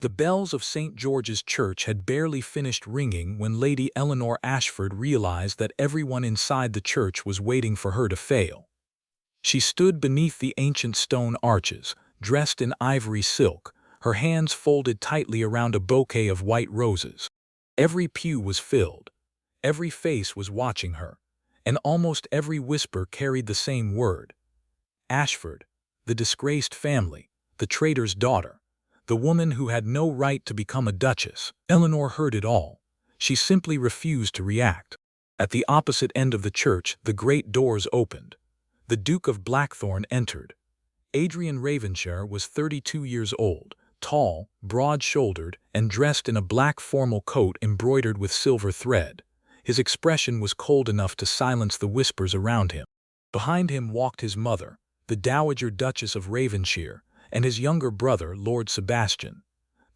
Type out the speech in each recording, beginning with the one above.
The bells of St. George's Church had barely finished ringing when Lady Eleanor Ashford realized that everyone inside the church was waiting for her to fail. She stood beneath the ancient stone arches, dressed in ivory silk, her hands folded tightly around a bouquet of white roses. Every pew was filled. Every face was watching her, and almost every whisper carried the same word. Ashford, the disgraced family, the traitor's daughter, the woman who had no right to become a duchess. Eleanor heard it all. She simply refused to react. At the opposite end of the church, the great doors opened. The Duke of Blackthorn entered. Adrian Ravenshire was 32 years old, tall, broad-shouldered, and dressed in a black formal coat embroidered with silver thread. His expression was cold enough to silence the whispers around him. Behind him walked his mother, the Dowager Duchess of Ravenshire, and his younger brother, Lord Sebastian.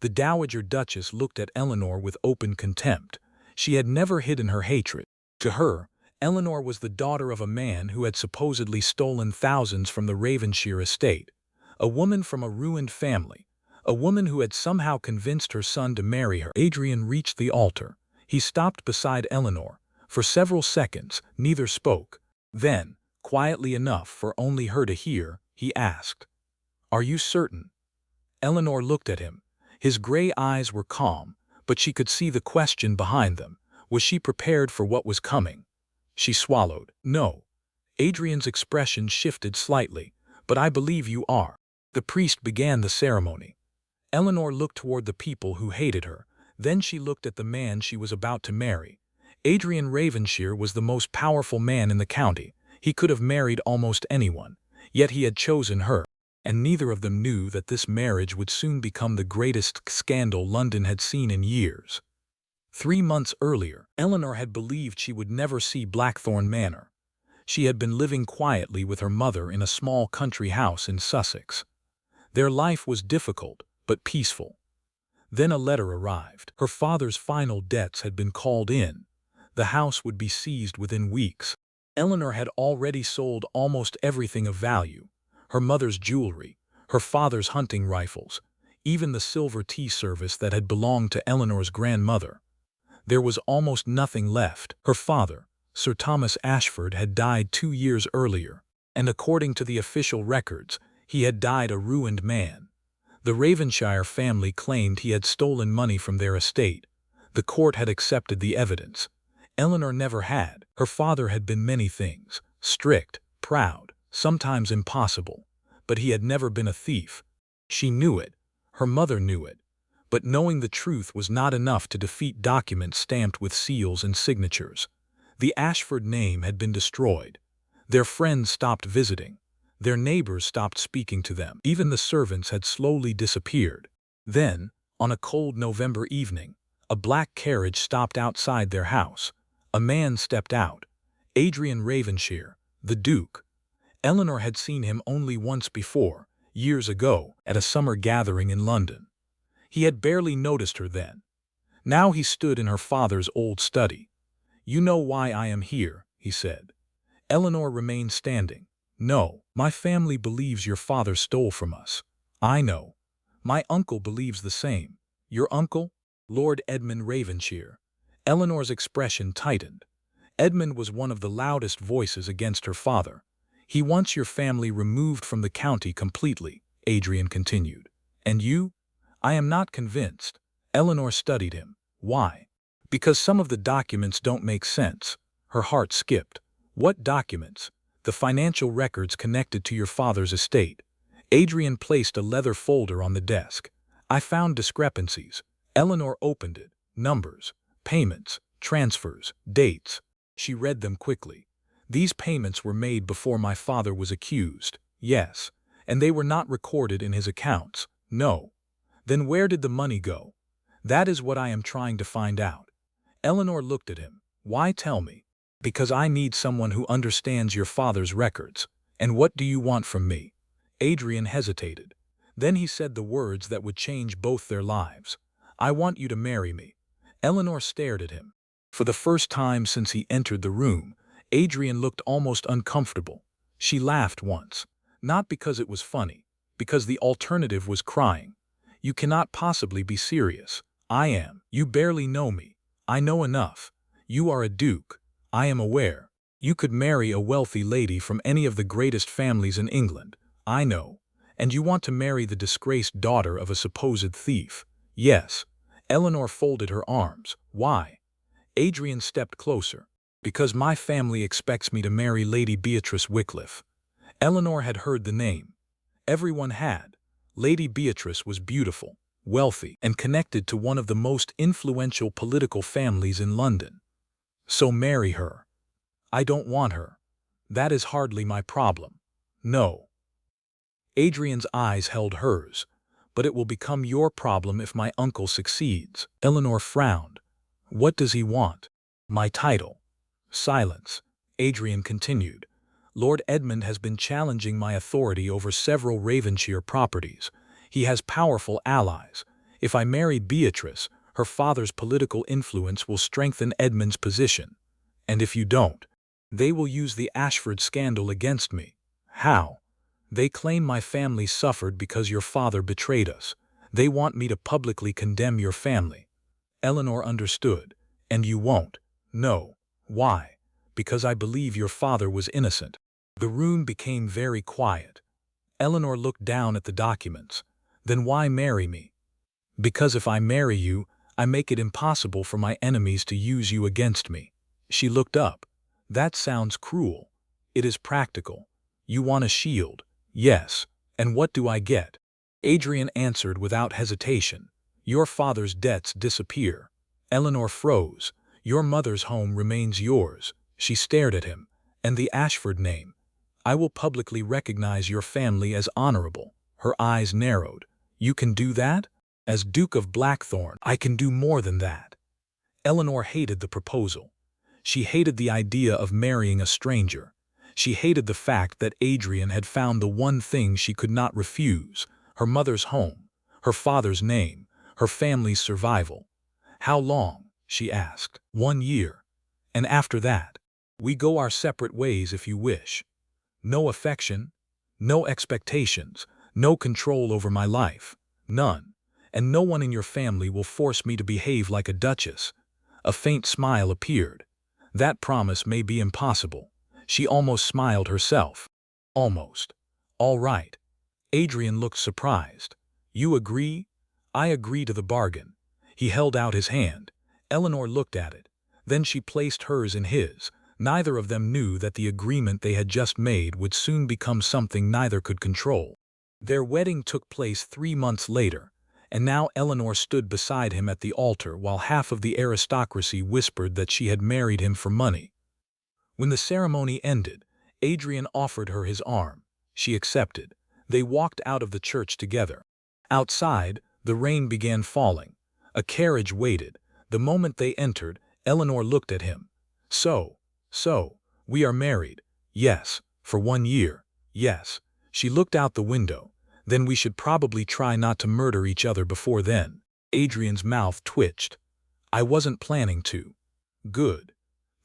The Dowager Duchess looked at Eleanor with open contempt. She had never hidden her hatred. To her, Eleanor was the daughter of a man who had supposedly stolen thousands from the Ravenshire estate, a woman from a ruined family, a woman who had somehow convinced her son to marry her. Adrian reached the altar. He stopped beside Eleanor. For several seconds, neither spoke. Then, quietly enough for only her to hear, he asked, "Are you certain?" Eleanor looked at him. His gray eyes were calm, but she could see the question behind them. Was she prepared for what was coming? She swallowed. "No." Adrian's expression shifted slightly. "But I believe you are." The priest began the ceremony. Eleanor looked toward the people who hated her. Then she looked at the man she was about to marry. Adrian Ravenshire was the most powerful man in the county. He could have married almost anyone. Yet he had chosen her. And neither of them knew that this marriage would soon become the greatest scandal London had seen in years. 3 months earlier, Eleanor had believed she would never see Blackthorn Manor. She had been living quietly with her mother in a small country house in Sussex. Their life was difficult, but peaceful. Then a letter arrived. Her father's final debts had been called in. The house would be seized within weeks. Eleanor had already sold almost everything of value. Her mother's jewelry, her father's hunting rifles, even the silver tea service that had belonged to Eleanor's grandmother. There was almost nothing left. Her father, Sir Thomas Ashford, had died 2 years earlier, and according to the official records, he had died a ruined man. The Ravenshire family claimed he had stolen money from their estate. The court had accepted the evidence. Eleanor never had. Her father had been many things: strict, proud, sometimes impossible. But he had never been a thief. She knew it. Her mother knew it. But knowing the truth was not enough to defeat documents stamped with seals and signatures. The Ashford name had been destroyed. Their friends stopped visiting. Their neighbors stopped speaking to them. Even the servants had slowly disappeared. Then, on a cold November evening, a black carriage stopped outside their house. A man stepped out. Adrian Ravenshire, the Duke. Eleanor had seen him only once before, years ago, at a summer gathering in London. He had barely noticed her then. Now he stood in her father's old study. "You know why I am here," he said. Eleanor remained standing. "No, my family believes your father stole from us." "I know. My uncle believes the same." "Your uncle?" "Lord Edmund Ravenshire." Eleanor's expression tightened. Edmund was one of the loudest voices against her father. "He wants your family removed from the county completely," Adrian continued. "And you?" "I am not convinced." Eleanor studied him. "Why?" "Because some of the documents don't make sense." Her heart skipped. "What documents?" "The financial records connected to your father's estate." Adrian placed a leather folder on the desk. "I found discrepancies." Eleanor opened it. Numbers, payments, transfers, dates. She read them quickly. "These payments were made before my father was accused." "Yes." "And they were not recorded in his accounts." "No." "Then where did the money go?" "That is what I am trying to find out." Eleanor looked at him. "Why tell me?" "Because I need someone who understands your father's records." "And what do you want from me?" Adrian hesitated. Then he said the words that would change both their lives. "I want you to marry me." Eleanor stared at him. For the first time since he entered the room, Adrian looked almost uncomfortable. She laughed once. Not because it was funny, because the alternative was crying. You cannot possibly be serious. I am. You barely know me. I know enough. You are a duke. I am aware. You could marry a wealthy lady from any of the greatest families in England. I know. And you want to marry the disgraced daughter of a supposed thief. Yes. Eleanor folded her arms. Why? Adrian stepped closer. Because my family expects me to marry Lady Beatrice Wickliffe. Eleanor had heard the name. Everyone had. Lady Beatrice was beautiful, wealthy, and connected to one of the most influential political families in London. So marry her. I don't want her. That is hardly my problem. No. Adrian's eyes held hers. But it will become your problem if my uncle succeeds. Eleanor frowned. What does he want? My title. Silence. Adrian continued. Lord Edmund has been challenging my authority over several Ravenshire properties. He has powerful allies. If I marry Beatrice, her father's political influence will strengthen Edmund's position. And if you don't, they will use the Ashford scandal against me. How? They claim my family suffered because your father betrayed us. They want me to publicly condemn your family. Eleanor understood. And you won't. No. Why? Because I believe your father was innocent. The room became very quiet. Eleanor looked down at the documents. Then why marry me? Because if I marry you, I make it impossible for my enemies to use you against me. She looked up. That sounds cruel. It is practical. You want a shield. Yes. And what do I get? Adrian answered without hesitation. Your father's debts disappear. Eleanor froze. Your mother's home remains yours. She stared at him. And the Ashford name. I will publicly recognize your family as honorable. Her eyes narrowed. You can do that? As Duke of Blackthorn, I can do more than that. Eleanor hated the proposal. She hated the idea of marrying a stranger. She hated the fact that Adrian had found the one thing she could not refuse, her mother's home, her father's name, her family's survival. How long? She asked. 1 year. And after that, we go our separate ways if you wish. No affection, no expectations, no control over my life, none. And no one in your family will force me to behave like a duchess. A faint smile appeared. That promise may be impossible. She almost smiled herself. Almost. All right. Adrian looked surprised. You agree? I agree to the bargain. He held out his hand. Eleanor looked at it. Then she placed hers in his. Neither of them knew that the agreement they had just made would soon become something neither could control. Their wedding took place 3 months later, and now Eleanor stood beside him at the altar while half of the aristocracy whispered that she had married him for money. When the ceremony ended, Adrian offered her his arm. She accepted. They walked out of the church together. Outside, the rain began falling. A carriage waited. The moment they entered, Eleanor looked at him. So, we are married. Yes. For 1 year. Yes. She looked out the window. Then we should probably try not to murder each other before then. Adrian's mouth twitched. I wasn't planning to. Good.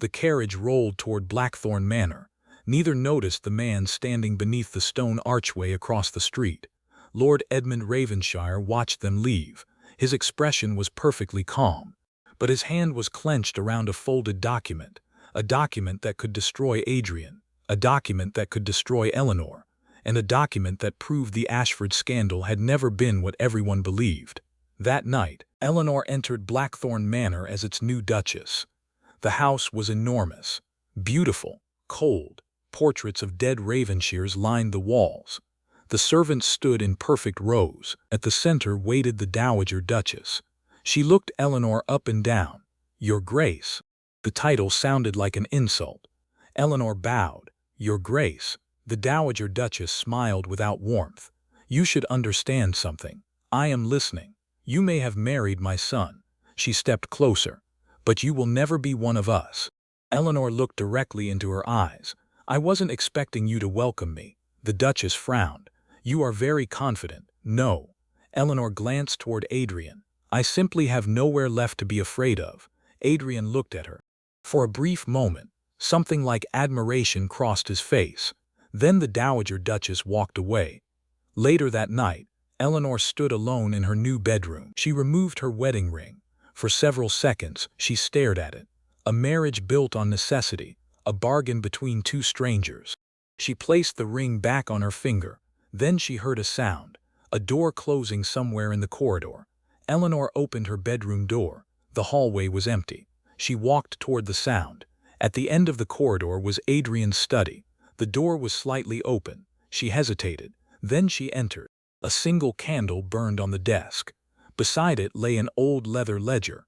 The carriage rolled toward Blackthorn Manor. Neither noticed the man standing beneath the stone archway across the street. Lord Edmund Ravenshire watched them leave. His expression was perfectly calm. But his hand was clenched around a folded document. A document that could destroy Adrian. A document that could destroy Eleanor. And a document that proved the Ashford scandal had never been what everyone believed. That night, Eleanor entered Blackthorn Manor as its new duchess. The house was enormous, beautiful, cold. Portraits of dead Ravenshires lined the walls. The servants stood in perfect rows. At the center waited the Dowager Duchess. She looked Eleanor up and down. Your Grace. The title sounded like an insult. Eleanor bowed. Your Grace. The Dowager Duchess smiled without warmth. You should understand something. I am listening. You may have married my son. She stepped closer. But you will never be one of us. Eleanor looked directly into her eyes. I wasn't expecting you to welcome me. The Duchess frowned. You are very confident. No. Eleanor glanced toward Adrian. I simply have nowhere left to be afraid of. Adrian looked at her. For a brief moment, something like admiration crossed his face. Then the Dowager Duchess walked away. Later that night, Eleanor stood alone in her new bedroom. She removed her wedding ring. For several seconds, she stared at it. A marriage built on necessity, a bargain between two strangers. She placed the ring back on her finger. Then she heard a sound, a door closing somewhere in the corridor. Eleanor opened her bedroom door. The hallway was empty. She walked toward the sound. At the end of the corridor was Adrian's study. The door was slightly open. She hesitated. Then she entered. A single candle burned on the desk. Beside it lay an old leather ledger.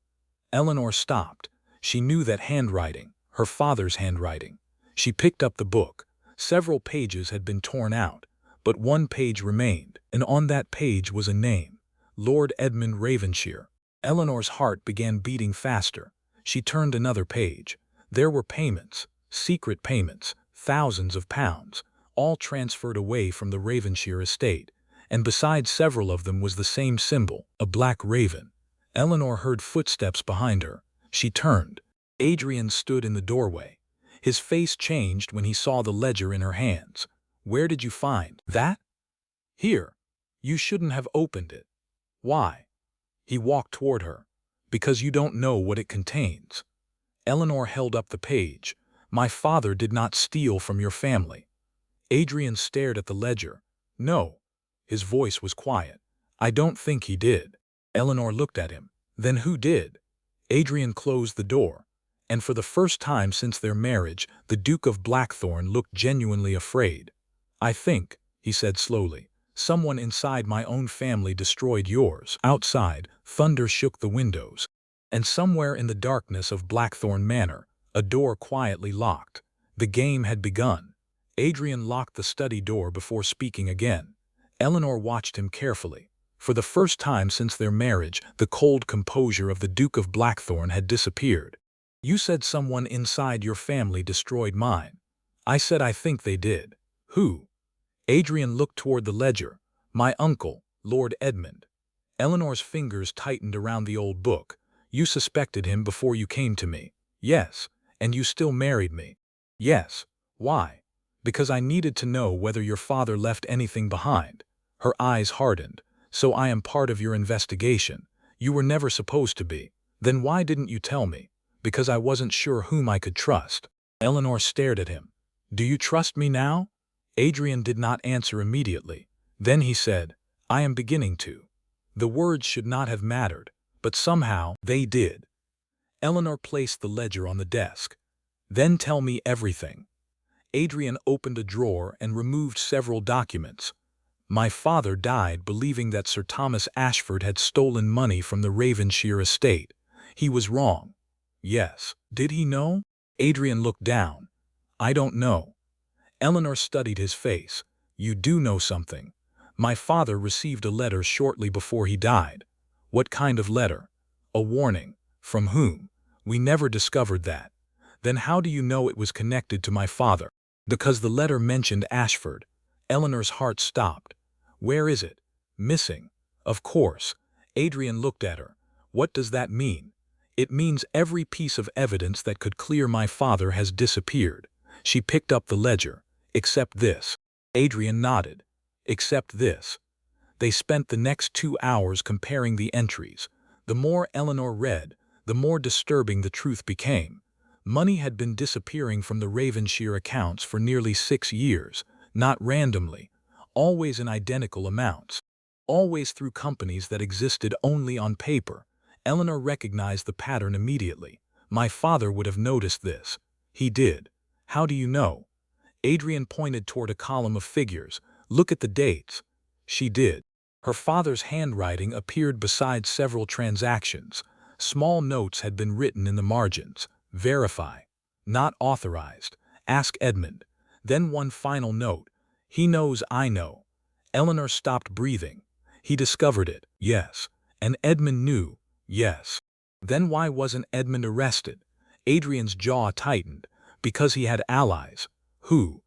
Eleanor stopped. She knew that handwriting, her father's handwriting. She picked up the book. Several pages had been torn out, but one page remained, and on that page was a name, Lord Edmund Ravenshire. Eleanor's heart began beating faster. She turned another page. There were payments, secret payments, thousands of pounds, all transferred away from the Ravenshire estate, and beside several of them was the same symbol, a black raven. Eleanor heard footsteps behind her. She turned. Adrian stood in the doorway. His face changed when he saw the ledger in her hands. "Where did you find that?" "Here. You shouldn't have opened it." "Why?" He walked toward her. "Because you don't know what it contains." Eleanor held up the page. "My father did not steal from your family." Adrian stared at the ledger. "No." His voice was quiet. "I don't think he did." Eleanor looked at him. "Then who did?" Adrian closed the door. And for the first time since their marriage, the Duke of Blackthorn looked genuinely afraid. "I think," he said slowly, "someone inside my own family destroyed yours." Outside, thunder shook the windows. And somewhere in the darkness of Blackthorn Manor, a door quietly locked. The game had begun. Adrian locked the study door before speaking again. Eleanor watched him carefully. For the first time since their marriage, the cold composure of the Duke of Blackthorn had disappeared. "You said someone inside your family destroyed mine." "I said I think they did." "Who?" Adrian looked toward the ledger. "My uncle, Lord Edmund." Eleanor's fingers tightened around the old book. "You suspected him before you came to me." "Yes. And you still married me." "Yes. Why?" "Because I needed to know whether your father left anything behind." Her eyes hardened. "So I am part of your investigation. You were never supposed to be. Then why didn't you tell me?" "Because I wasn't sure whom I could trust." Eleanor stared at him. "Do you trust me now?" Adrian did not answer immediately. Then he said, "I am beginning to." The words should not have mattered, but somehow they did. Eleanor placed the ledger on the desk. "Then tell me everything." Adrian opened a drawer and removed several documents. "My father died believing that Sir Thomas Ashford had stolen money from the Ravenshire estate. He was wrong." "Yes. Did he know?" Adrian looked down. "I don't know." Eleanor studied his face. "You do know something." "My father received a letter shortly before he died." "What kind of letter?" "A warning." "From whom?" "We never discovered that." "Then how do you know it was connected to my father?" "Because the letter mentioned Ashford." Eleanor's heart stopped. "Where is it?" "Missing." "Of course." Adrian looked at her. "What does that mean?" "It means every piece of evidence that could clear my father has disappeared." She picked up the ledger. "Except this." Adrian nodded. "Except this." They spent the next 2 hours comparing the entries. The more Eleanor read, the more disturbing the truth became. Money had been disappearing from the Ravenshire accounts for nearly 6 years, not randomly, always in identical amounts, always through companies that existed only on paper. Eleanor recognized the pattern immediately. "My father would have noticed this." "He did." "How do you know?" Adrian pointed toward a column of figures. "Look at the dates." She did. Her father's handwriting appeared beside several transactions. Small notes had been written in the margins. "Verify." "Not authorized." "Ask Edmund." Then one final note. "He knows I know." Eleanor stopped breathing. "He discovered it." "Yes." "And Edmund knew." "Yes." Then why wasn't Edmund arrested? Adrian's jaw tightened. "Because he had allies." "Who?"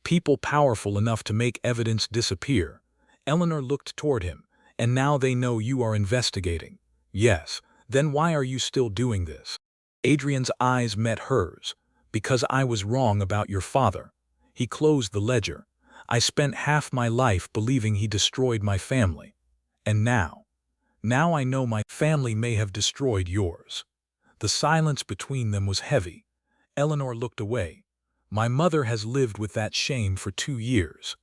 "People powerful enough to make evidence disappear." Eleanor looked toward him. "And now they know you are investigating." "Yes." "Then why are you still doing this?" Adrian's eyes met hers. "Because I was wrong about your father." He closed the ledger. "I spent half my life believing he destroyed my family." And now I know my family may have destroyed yours." The silence between them was heavy. Eleanor looked away. "My mother has lived with that shame for 2 years.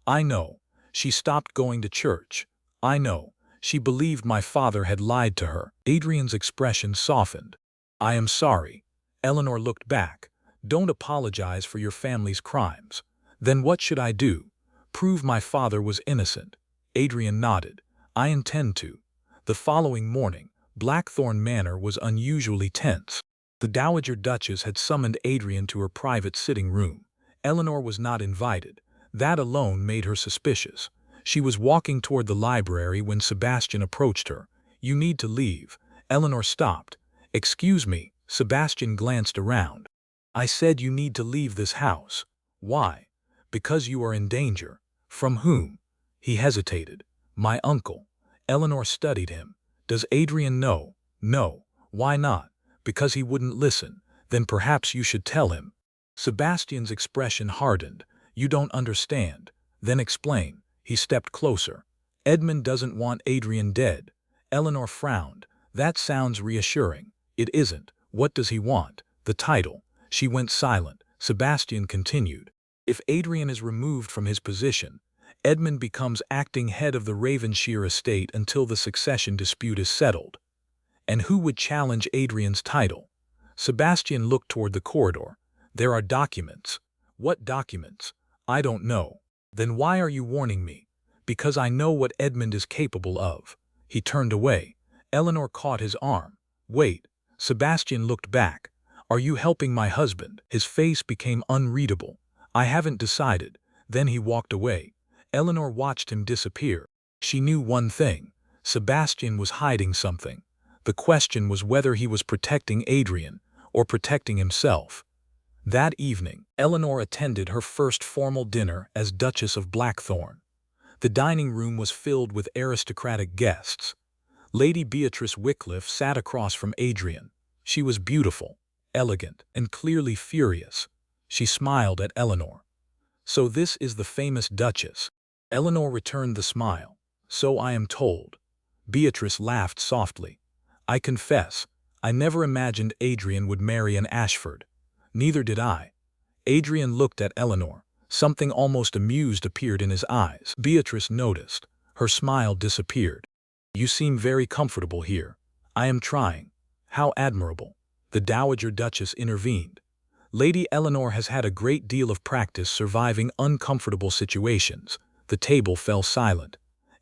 I know. She stopped going to church. I know. She believed my father had lied to her." Adrian's expression softened. "I am sorry." Eleanor looked back. "Don't apologize for your family's crimes." "Then what should I do?" "Prove my father was innocent." Adrian nodded. "I intend to." The following morning, Blackthorn Manor was unusually tense. The Dowager Duchess had summoned Adrian to her private sitting room. Eleanor was not invited. That alone made her suspicious. She was walking toward the library when Sebastian approached her. "You need to leave." Eleanor stopped. "Excuse me." Sebastian glanced around. "I said you need to leave this house." "Why?" "Because you are in danger." "From whom?" He hesitated. "My uncle." Eleanor studied him. "Does Adrian know?" "No." "Why not?" "Because he wouldn't listen." "Then perhaps you should tell him." Sebastian's expression hardened. "You don't understand." "Then explain." He stepped closer. "Edmund doesn't want Adrian dead." Eleanor frowned. "That sounds reassuring." "It isn't." "What does he want?" "The title." She went silent. Sebastian continued. "If Adrian is removed from his position, Edmund becomes acting head of the Ravenshire estate until the succession dispute is settled." "And who would challenge Adrian's title?" Sebastian looked toward the corridor. "There are documents." "What documents?" "I don't know." "Then why are you warning me?" "Because I know what Edmund is capable of." He turned away. Eleanor caught his arm. "Wait." Sebastian looked back. "Are you helping my husband?" His face became unreadable. "I haven't decided." Then he walked away. Eleanor watched him disappear. She knew one thing. Sebastian was hiding something. The question was whether he was protecting Adrian or protecting himself. That evening, Eleanor attended her first formal dinner as Duchess of Blackthorn. The dining room was filled with aristocratic guests. Lady Beatrice Wickliffe sat across from Adrian. She was beautiful, elegant, and clearly furious. She smiled at Eleanor. "So this is the famous Duchess." Eleanor returned the smile. "So I am told." Beatrice laughed softly. "I confess, I never imagined Adrian would marry an Ashford." "Neither did I." Adrian looked at Eleanor. Something almost amused appeared in his eyes. Beatrice noticed. Her smile disappeared. "You seem very comfortable here." "I am trying." "How admirable." The Dowager Duchess intervened. "Lady Eleanor has had a great deal of practice surviving uncomfortable situations." The table fell silent.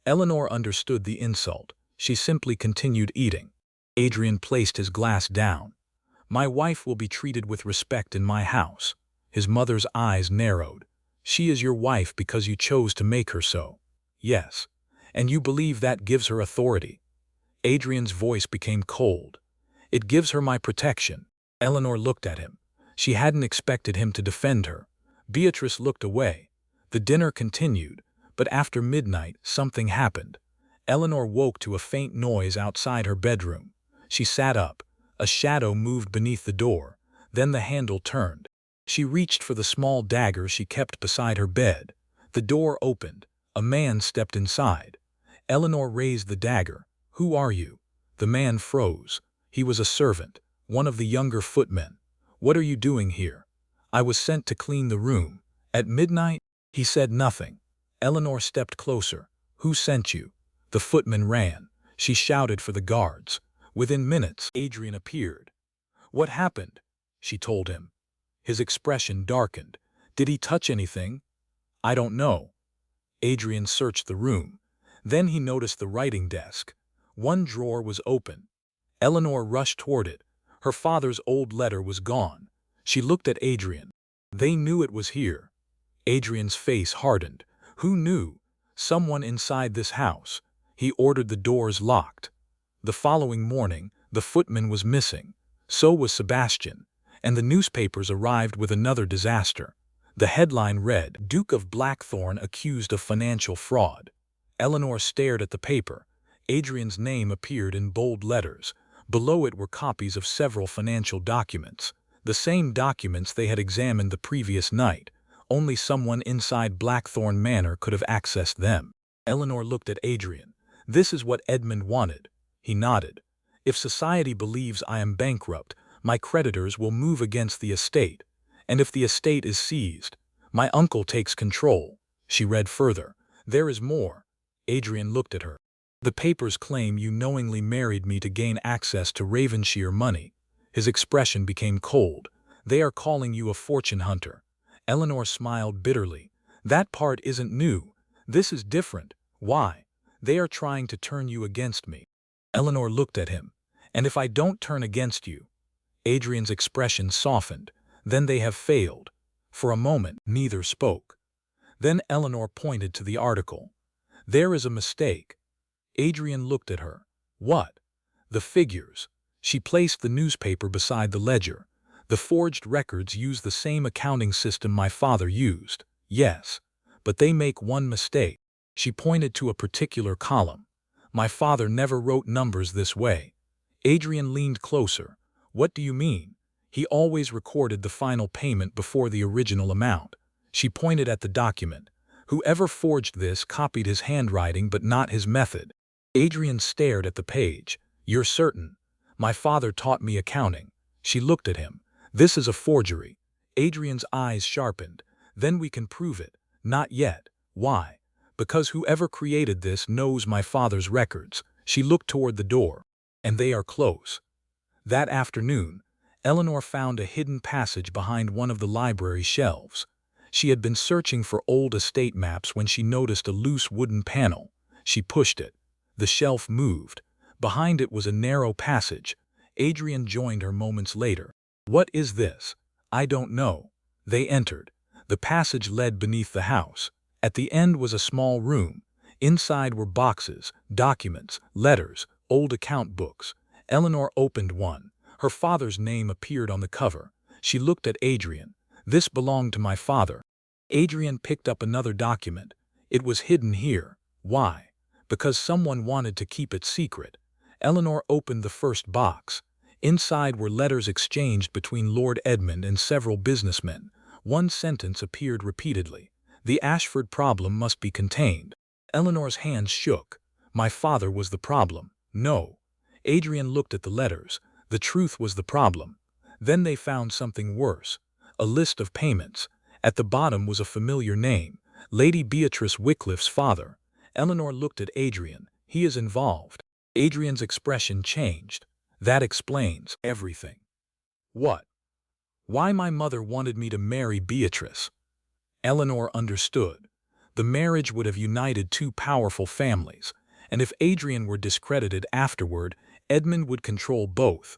Eleanor understood the insult. She simply continued eating. Adrian placed his glass down. "My wife will be treated with respect in my house." His mother's eyes narrowed. "She is your wife because you chose to make her so." "Yes." "And you believe that gives her authority?" Adrian's voice became cold. "It gives her my protection." Eleanor looked at him. She hadn't expected him to defend her. Beatrice looked away. The dinner continued, but after midnight something happened. Eleanor woke to a faint noise outside her bedroom. She sat up. A shadow moved beneath the door. Then the handle turned. She reached for the small dagger she kept beside her bed. The door opened. A man stepped inside. Eleanor raised the dagger. "Who are you?" The man froze. He was a servant, one of the younger footmen. "What are you doing here?" "I was sent to clean the room." "At midnight?" He said nothing. Eleanor stepped closer. "Who sent you?" The footman ran. She shouted for the guards. Within minutes, Adrian appeared. "What happened?" She told him. His expression darkened. "Did he touch anything?" "I don't know." Adrian searched the room. Then he noticed the writing desk. One drawer was open. Eleanor rushed toward it. Her father's old letter was gone. She looked at Adrian. They knew it was here. Adrian's face hardened. Who knew? Someone inside this house. He ordered the doors locked. The following morning, the footman was missing. So was Sebastian. And the newspapers arrived with another disaster. The headline read, "Duke of Blackthorn accused of financial fraud." Eleanor stared at the paper. Adrian's name appeared in bold letters. Below it were copies of several financial documents. The same documents they had examined the previous night. Only someone inside Blackthorn Manor could have accessed them. Eleanor looked at Adrian. This is what Edmund wanted. He nodded. If society believes I am bankrupt, my creditors will move against the estate. And if the estate is seized, my uncle takes control. She read further. There is more. Adrian looked at her. The papers claim you knowingly married me to gain access to Ravenshire money. His expression became cold. They are calling you a fortune hunter. Eleanor smiled bitterly. That part isn't new. This is different. Why? They are trying to turn you against me. Eleanor looked at him. And if I don't turn against you? Adrian's expression softened. Then they have failed. For a moment, neither spoke. Then Eleanor pointed to the article. There is a mistake. Adrian looked at her. What? The figures. She placed the newspaper beside the ledger. The forged records use the same accounting system my father used. Yes. But they make one mistake. She pointed to a particular column. My father never wrote numbers this way. Adrian leaned closer. What do you mean? He always recorded the final payment before the original amount. She pointed at the document. Whoever forged this copied his handwriting but not his method. Adrian stared at the page. You're certain? My father taught me accounting. She looked at him. This is a forgery. Adrian's eyes sharpened. Then we can prove it. Not yet. Why? Because whoever created this knows my father's records. She looked toward the door. And they are close. That afternoon, Eleanor found a hidden passage behind one of the library shelves. She had been searching for old estate maps when she noticed a loose wooden panel. She pushed it. The shelf moved. Behind it was a narrow passage. Adrian joined her moments later. What is this? I don't know. They entered. The passage led beneath the house. At the end was a small room. Inside were boxes, documents, letters, old account books. Eleanor opened one. Her father's name appeared on the cover. She looked at Adrian. This belonged to my father. Adrian picked up another document. It was hidden here. Why? Because someone wanted to keep it secret. Eleanor opened the first box. Inside were letters exchanged between Lord Edmund and several businessmen. One sentence appeared repeatedly. The Ashford problem must be contained. Eleanor's hands shook. My father was the problem. No. Adrian looked at the letters. The truth was the problem. Then they found something worse. A list of payments. At the bottom was a familiar name. Lady Beatrice Wickliffe's father. Eleanor looked at Adrian. He is involved. Adrian's expression changed. That explains everything. What? Why my mother wanted me to marry Beatrice. Eleanor understood. The marriage would have united two powerful families, and if Adrian were discredited afterward, Edmund would control both.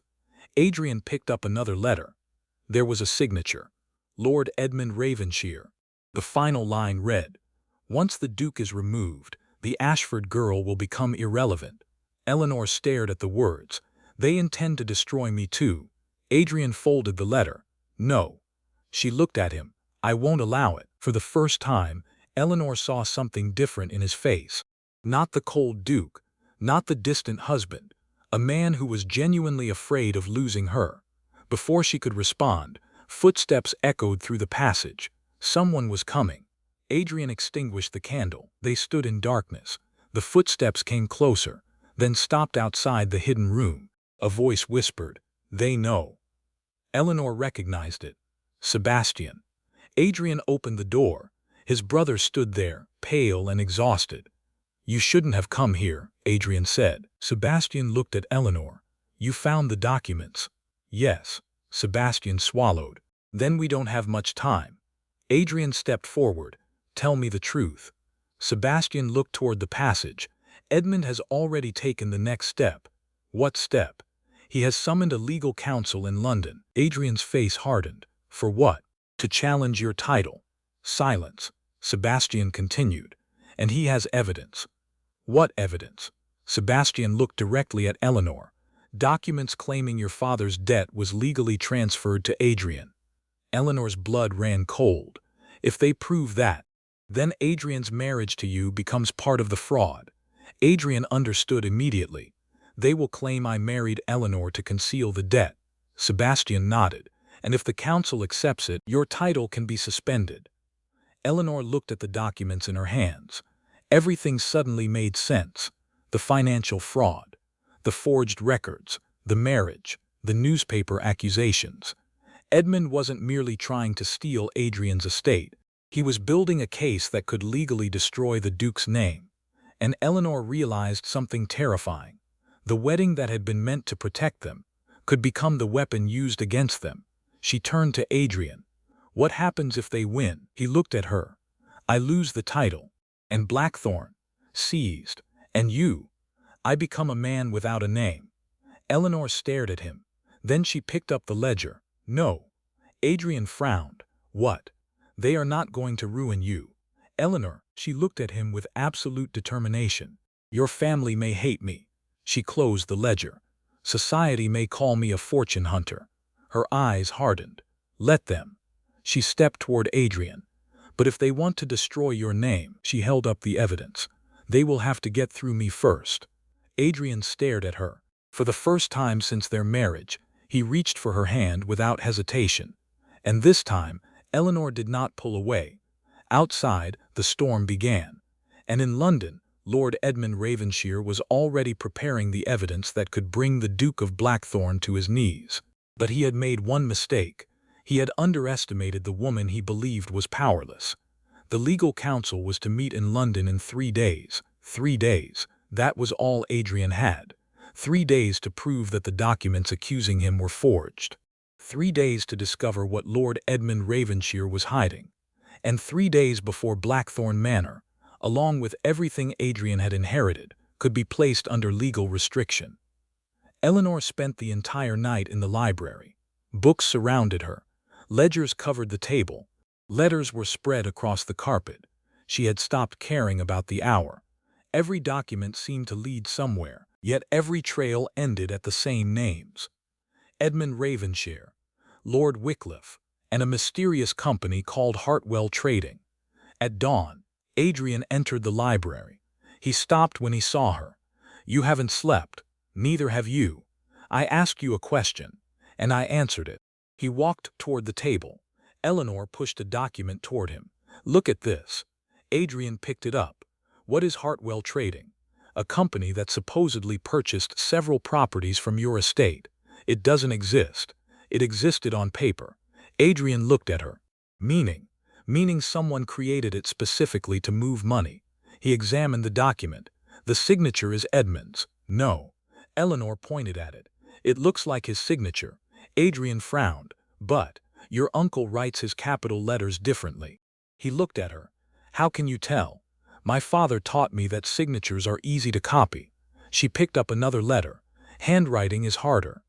Adrian picked up another letter. There was a signature. Lord Edmund Ravenshire. The final line read, Once the Duke is removed, the Ashford girl will become irrelevant. Eleanor stared at the words. They intend to destroy me too. Adrian folded the letter. No. She looked at him. I won't allow it. For the first time, Eleanor saw something different in his face. Not the cold Duke, not the distant husband, a man who was genuinely afraid of losing her. Before she could respond, footsteps echoed through the passage. Someone was coming. Adrian extinguished the candle. They stood in darkness. The footsteps came closer, then stopped outside the hidden room. A voice whispered, They know. Eleanor recognized it. Sebastian. Adrian opened the door. His brother stood there, pale and exhausted. You shouldn't have come here, Adrian said. Sebastian looked at Eleanor. You found the documents. Yes. Sebastian swallowed. Then we don't have much time. Adrian stepped forward. Tell me the truth. Sebastian looked toward the passage. Edmund has already taken the next step. What step? He has summoned a legal counsel in London. Adrian's face hardened. For what? To challenge your title. Silence. Sebastian continued. And he has evidence. What evidence? Sebastian looked directly at Eleanor. Documents claiming your father's debt was legally transferred to Adrian. Eleanor's blood ran cold. If they prove that, then Adrian's marriage to you becomes part of the fraud. Adrian understood immediately. They will claim I married Eleanor to conceal the debt. Sebastian nodded. And if the council accepts it, your title can be suspended. Eleanor looked at the documents in her hands. Everything suddenly made sense. The financial fraud, the forged records, the marriage, the newspaper accusations. Edmund wasn't merely trying to steal Adrian's estate. He was building a case that could legally destroy the Duke's name. And Eleanor realized something terrifying. The wedding that had been meant to protect them could become the weapon used against them. She turned to Adrian. What happens if they win? He looked at her. I lose the title. And Blackthorn. Seized. And you. I become a man without a name. Eleanor stared at him. Then she picked up the ledger. No. Adrian frowned. What? They are not going to ruin you. Eleanor, she looked at him with absolute determination. Your family may hate me. She closed the ledger. Society may call me a fortune hunter. Her eyes hardened. Let them. She stepped toward Adrian. But if they want to destroy your name, she held up the evidence. They will have to get through me first. Adrian stared at her. For the first time since their marriage, he reached for her hand without hesitation. And this time, Eleanor did not pull away. Outside, the storm began. And in London, Lord Edmund Ravensshire was already preparing the evidence that could bring the Duke of Blackthorn to his knees. But he had made one mistake. He had underestimated the woman he believed was powerless. The legal counsel was to meet in London in 3 days. 3 days. That was all Adrian had. 3 days to prove that the documents accusing him were forged. 3 days to discover what Lord Edmund Ravensshire was hiding. And 3 days before Blackthorn Manor, along with everything Adrian had inherited, could be placed under legal restriction. Eleanor spent the entire night in the library. Books surrounded her. Ledgers covered the table. Letters were spread across the carpet. She had stopped caring about the hour. Every document seemed to lead somewhere, yet every trail ended at the same names. Edmund Ravensshire, Lord Wycliffe, and a mysterious company called Hartwell Trading. At dawn, Adrian entered the library. He stopped when he saw her. You haven't slept. Neither have you. I asked you a question, and I answered it. He walked toward the table. Eleanor pushed a document toward him. Look at this. Adrian picked it up. What is Hartwell Trading? A company that supposedly purchased several properties from your estate. It doesn't exist. It existed on paper. Adrian looked at her. Meaning someone created it specifically to move money. He examined the document. The signature is Edmund's. No. Eleanor pointed at it. It looks like his signature. Adrian frowned. But your uncle writes his capital letters differently. He looked at her. How can you tell? My father taught me that signatures are easy to copy. She picked up another letter. Handwriting is harder.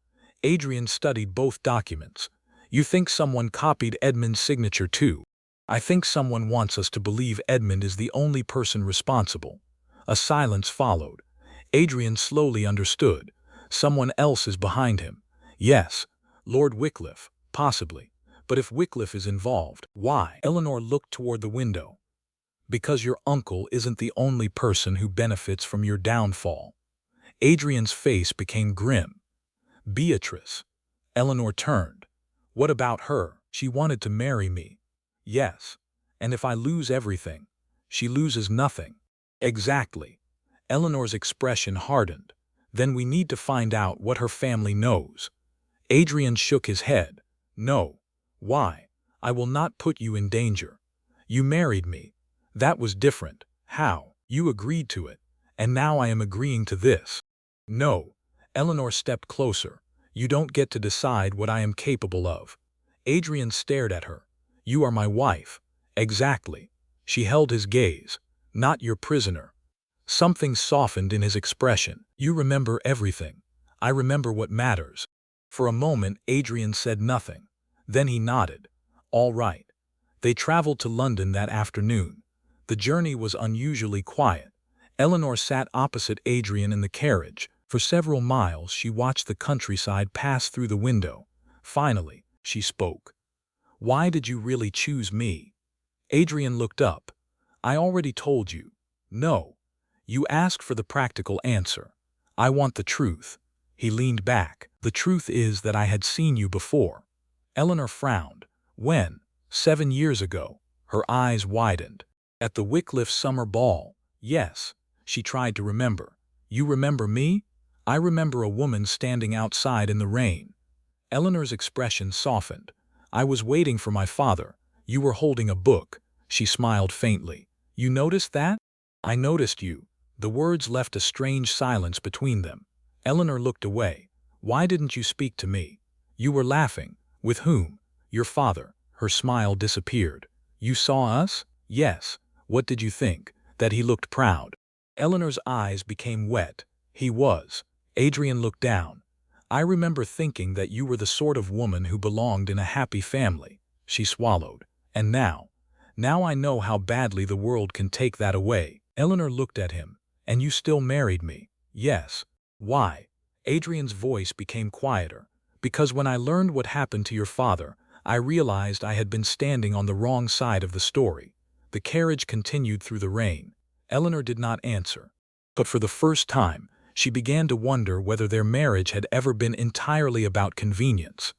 Adrian studied both documents. You think someone copied Edmund's signature too? I think someone wants us to believe Edmund is the only person responsible. A silence followed. Adrian slowly understood. Someone else is behind him. Yes, Lord Wycliffe, possibly. But if Wycliffe is involved, why? Eleanor looked toward the window. Because your uncle isn't the only person who benefits from your downfall. Adrian's face became grim. Beatrice. Eleanor turned. What about her? She wanted to marry me. Yes. And if I lose everything, she loses nothing. Exactly. Eleanor's expression hardened. Then we need to find out what her family knows. Adrian shook his head. No. Why? I will not put you in danger. You married me. That was different. How? You agreed to it. And now I am agreeing to this. No. Eleanor stepped closer. You don't get to decide what I am capable of. Adrian stared at her. You are my wife. Exactly. She held his gaze. Not your prisoner. Something softened in his expression. You remember everything. I remember what matters. For a moment, Adrian said nothing. Then he nodded. All right. They traveled to London that afternoon. The journey was unusually quiet. Eleanor sat opposite Adrian in the carriage. For several miles, she watched the countryside pass through the window. Finally, she spoke. Why did you really choose me? Adrian looked up. I already told you. No. You asked for the practical answer. I want the truth. He leaned back. The truth is that I had seen you before. Eleanor frowned. When? 7 years ago. Her eyes widened. At the Wycliffe summer ball. Yes. She tried to remember. You remember me? I remember a woman standing outside in the rain. Eleanor's expression softened. I was waiting for my father. You were holding a book. She smiled faintly. You noticed that? I noticed you. The words left a strange silence between them. Eleanor looked away. Why didn't you speak to me? You were laughing. With whom? Your father. Her smile disappeared. You saw us? Yes. What did you think? That he looked proud. Eleanor's eyes became wet. He was. Adrian looked down. I remember thinking that you were the sort of woman who belonged in a happy family. She swallowed. And now I know how badly the world can take that away. Eleanor looked at him. And you still married me? Yes. Why? Adrian's voice became quieter. Because when I learned what happened to your father, I realized I had been standing on the wrong side of the story. The carriage continued through the rain. Eleanor did not answer. But for the first time, she began to wonder whether their marriage had ever been entirely about convenience.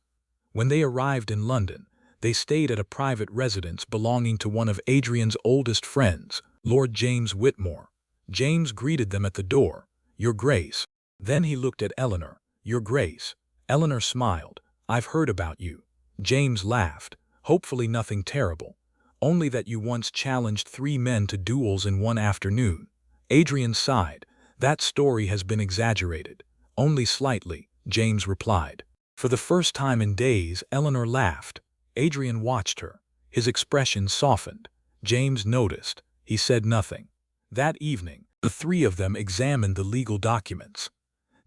When they arrived in London, they stayed at a private residence belonging to one of Adrian's oldest friends, Lord James Whitmore. James greeted them at the door. Your Grace. Then he looked at Eleanor. Your Grace. Eleanor smiled. I've heard about you. James laughed. Hopefully nothing terrible. Only that you once challenged 3 men to duels in one afternoon. Adrian sighed. That story has been exaggerated. Only slightly, James replied. For the first time in days, Eleanor laughed. Adrian watched her. His expression softened. James noticed. He said nothing. That evening, the 3 of them examined the legal documents.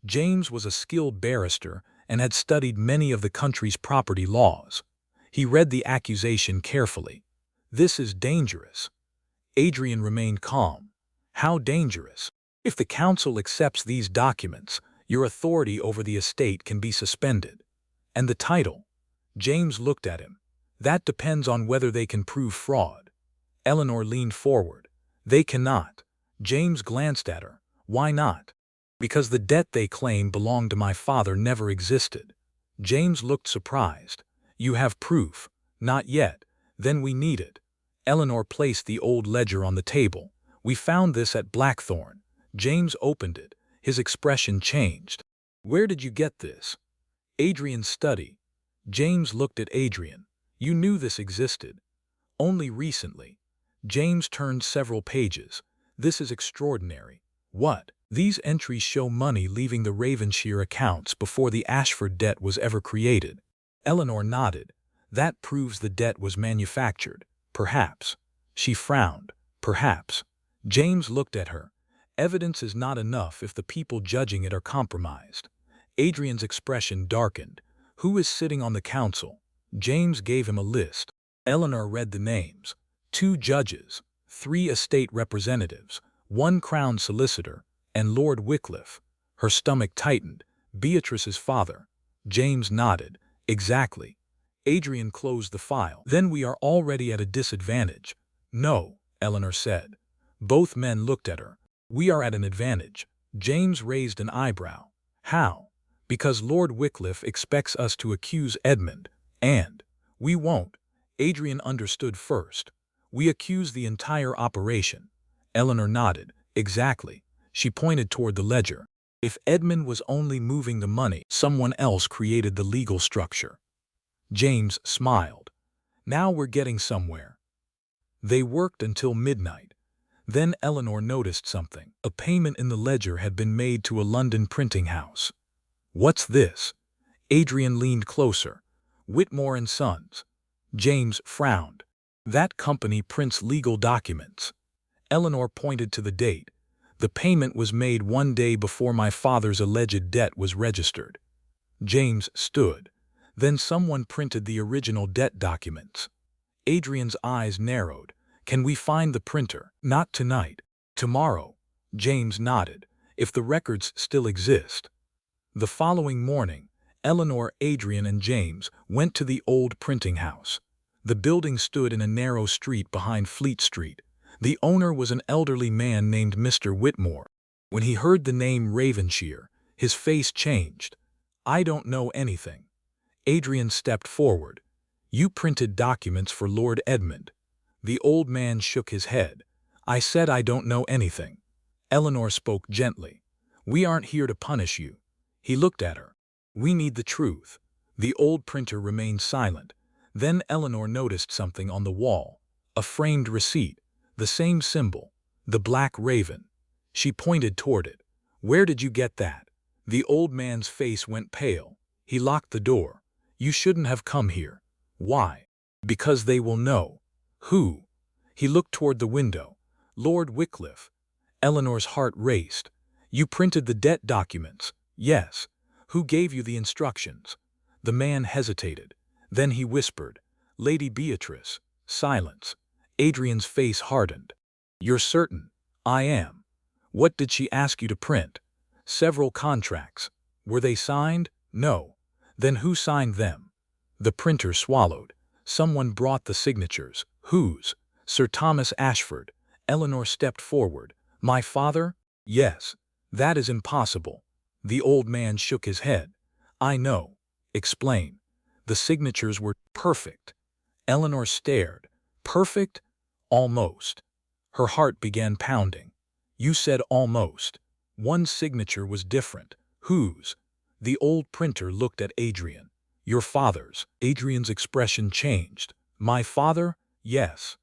James was a skilled barrister and had studied many of the country's property laws. He read the accusation carefully. This is dangerous. Adrian remained calm. How dangerous? If the council accepts these documents, your authority over the estate can be suspended. And the title? James looked at him. That depends on whether they can prove fraud. Eleanor leaned forward. They cannot. James glanced at her. Why not? Because the debt they claim belonged to my father never existed. James looked surprised. You have proof? Not yet. Then we need it. Eleanor placed the old ledger on the table. We found this at Blackthorn. James opened it. His expression changed. Where did you get this? Adrian's study. James looked at Adrian. You knew this existed. Only recently. James turned several pages. This is extraordinary. What? These entries show money leaving the Ravenshire accounts before the Ashford debt was ever created. Eleanor nodded. That proves the debt was manufactured. Perhaps. She frowned. Perhaps. James looked at her. Evidence is not enough if the people judging it are compromised. Adrian's expression darkened. Who is sitting on the council? James gave him a list. Eleanor read the names. 2 judges, 3 estate representatives, 1 crown solicitor, and Lord Wycliffe. Her stomach tightened. Beatrice's father. James nodded. Exactly. Adrian closed the file. Then we are already at a disadvantage. No, Eleanor said. Both men looked at her. We are at an advantage. James raised an eyebrow. How? Because Lord Wycliffe expects us to accuse Edmund, and we won't. Adrian understood first. We accuse the entire operation. Eleanor nodded. Exactly. She pointed toward the ledger. If Edmund was only moving the money, someone else created the legal structure. James smiled. Now we're getting somewhere. They worked until midnight. Then Eleanor noticed something. A payment in the ledger had been made to a London printing house. What's this? Adrian leaned closer. Whitmore and Sons. James frowned. That company prints legal documents. Eleanor pointed to the date. The payment was made 1 day before my father's alleged debt was registered. James stood. Then someone printed the original debt documents. Adrian's eyes narrowed. Can we find the printer? Not tonight. Tomorrow. James nodded. If the records still exist. The following morning, Eleanor, Adrian, and James went to the old printing house. The building stood in a narrow street behind Fleet Street. The owner was an elderly man named Mr. Whitmore. When he heard the name Ravenshire, his face changed. I don't know anything. Adrian stepped forward. You printed documents for Lord Edmund. The old man shook his head. I said I don't know anything. Eleanor spoke gently. We aren't here to punish you. He looked at her. We need the truth. The old printer remained silent. Then Eleanor noticed something on the wall. A framed receipt. The same symbol. The black raven. She pointed toward it. Where did you get that? The old man's face went pale. He locked the door. You shouldn't have come here. Why? Because they will know. Who? He looked toward the window. Lord Wycliffe. Eleanor's heart raced. You printed the debt documents. Yes. Who gave you the instructions? The man hesitated. Then he whispered, Lady Beatrice. Silence. Adrian's face hardened. You're certain? I am. What did she ask you to print? Several contracts. Were they signed? No. Then who signed them? The printer swallowed. Someone brought the signatures. Whose? Sir Thomas Ashford. Eleanor stepped forward. My father? Yes. That is impossible. The old man shook his head. I know. Explain. The signatures were perfect. Eleanor stared. Perfect? Almost. Her heart began pounding. You said almost. One signature was different. Whose? The old printer looked at Adrian. Your father's. Adrian's expression changed. My father? Yes.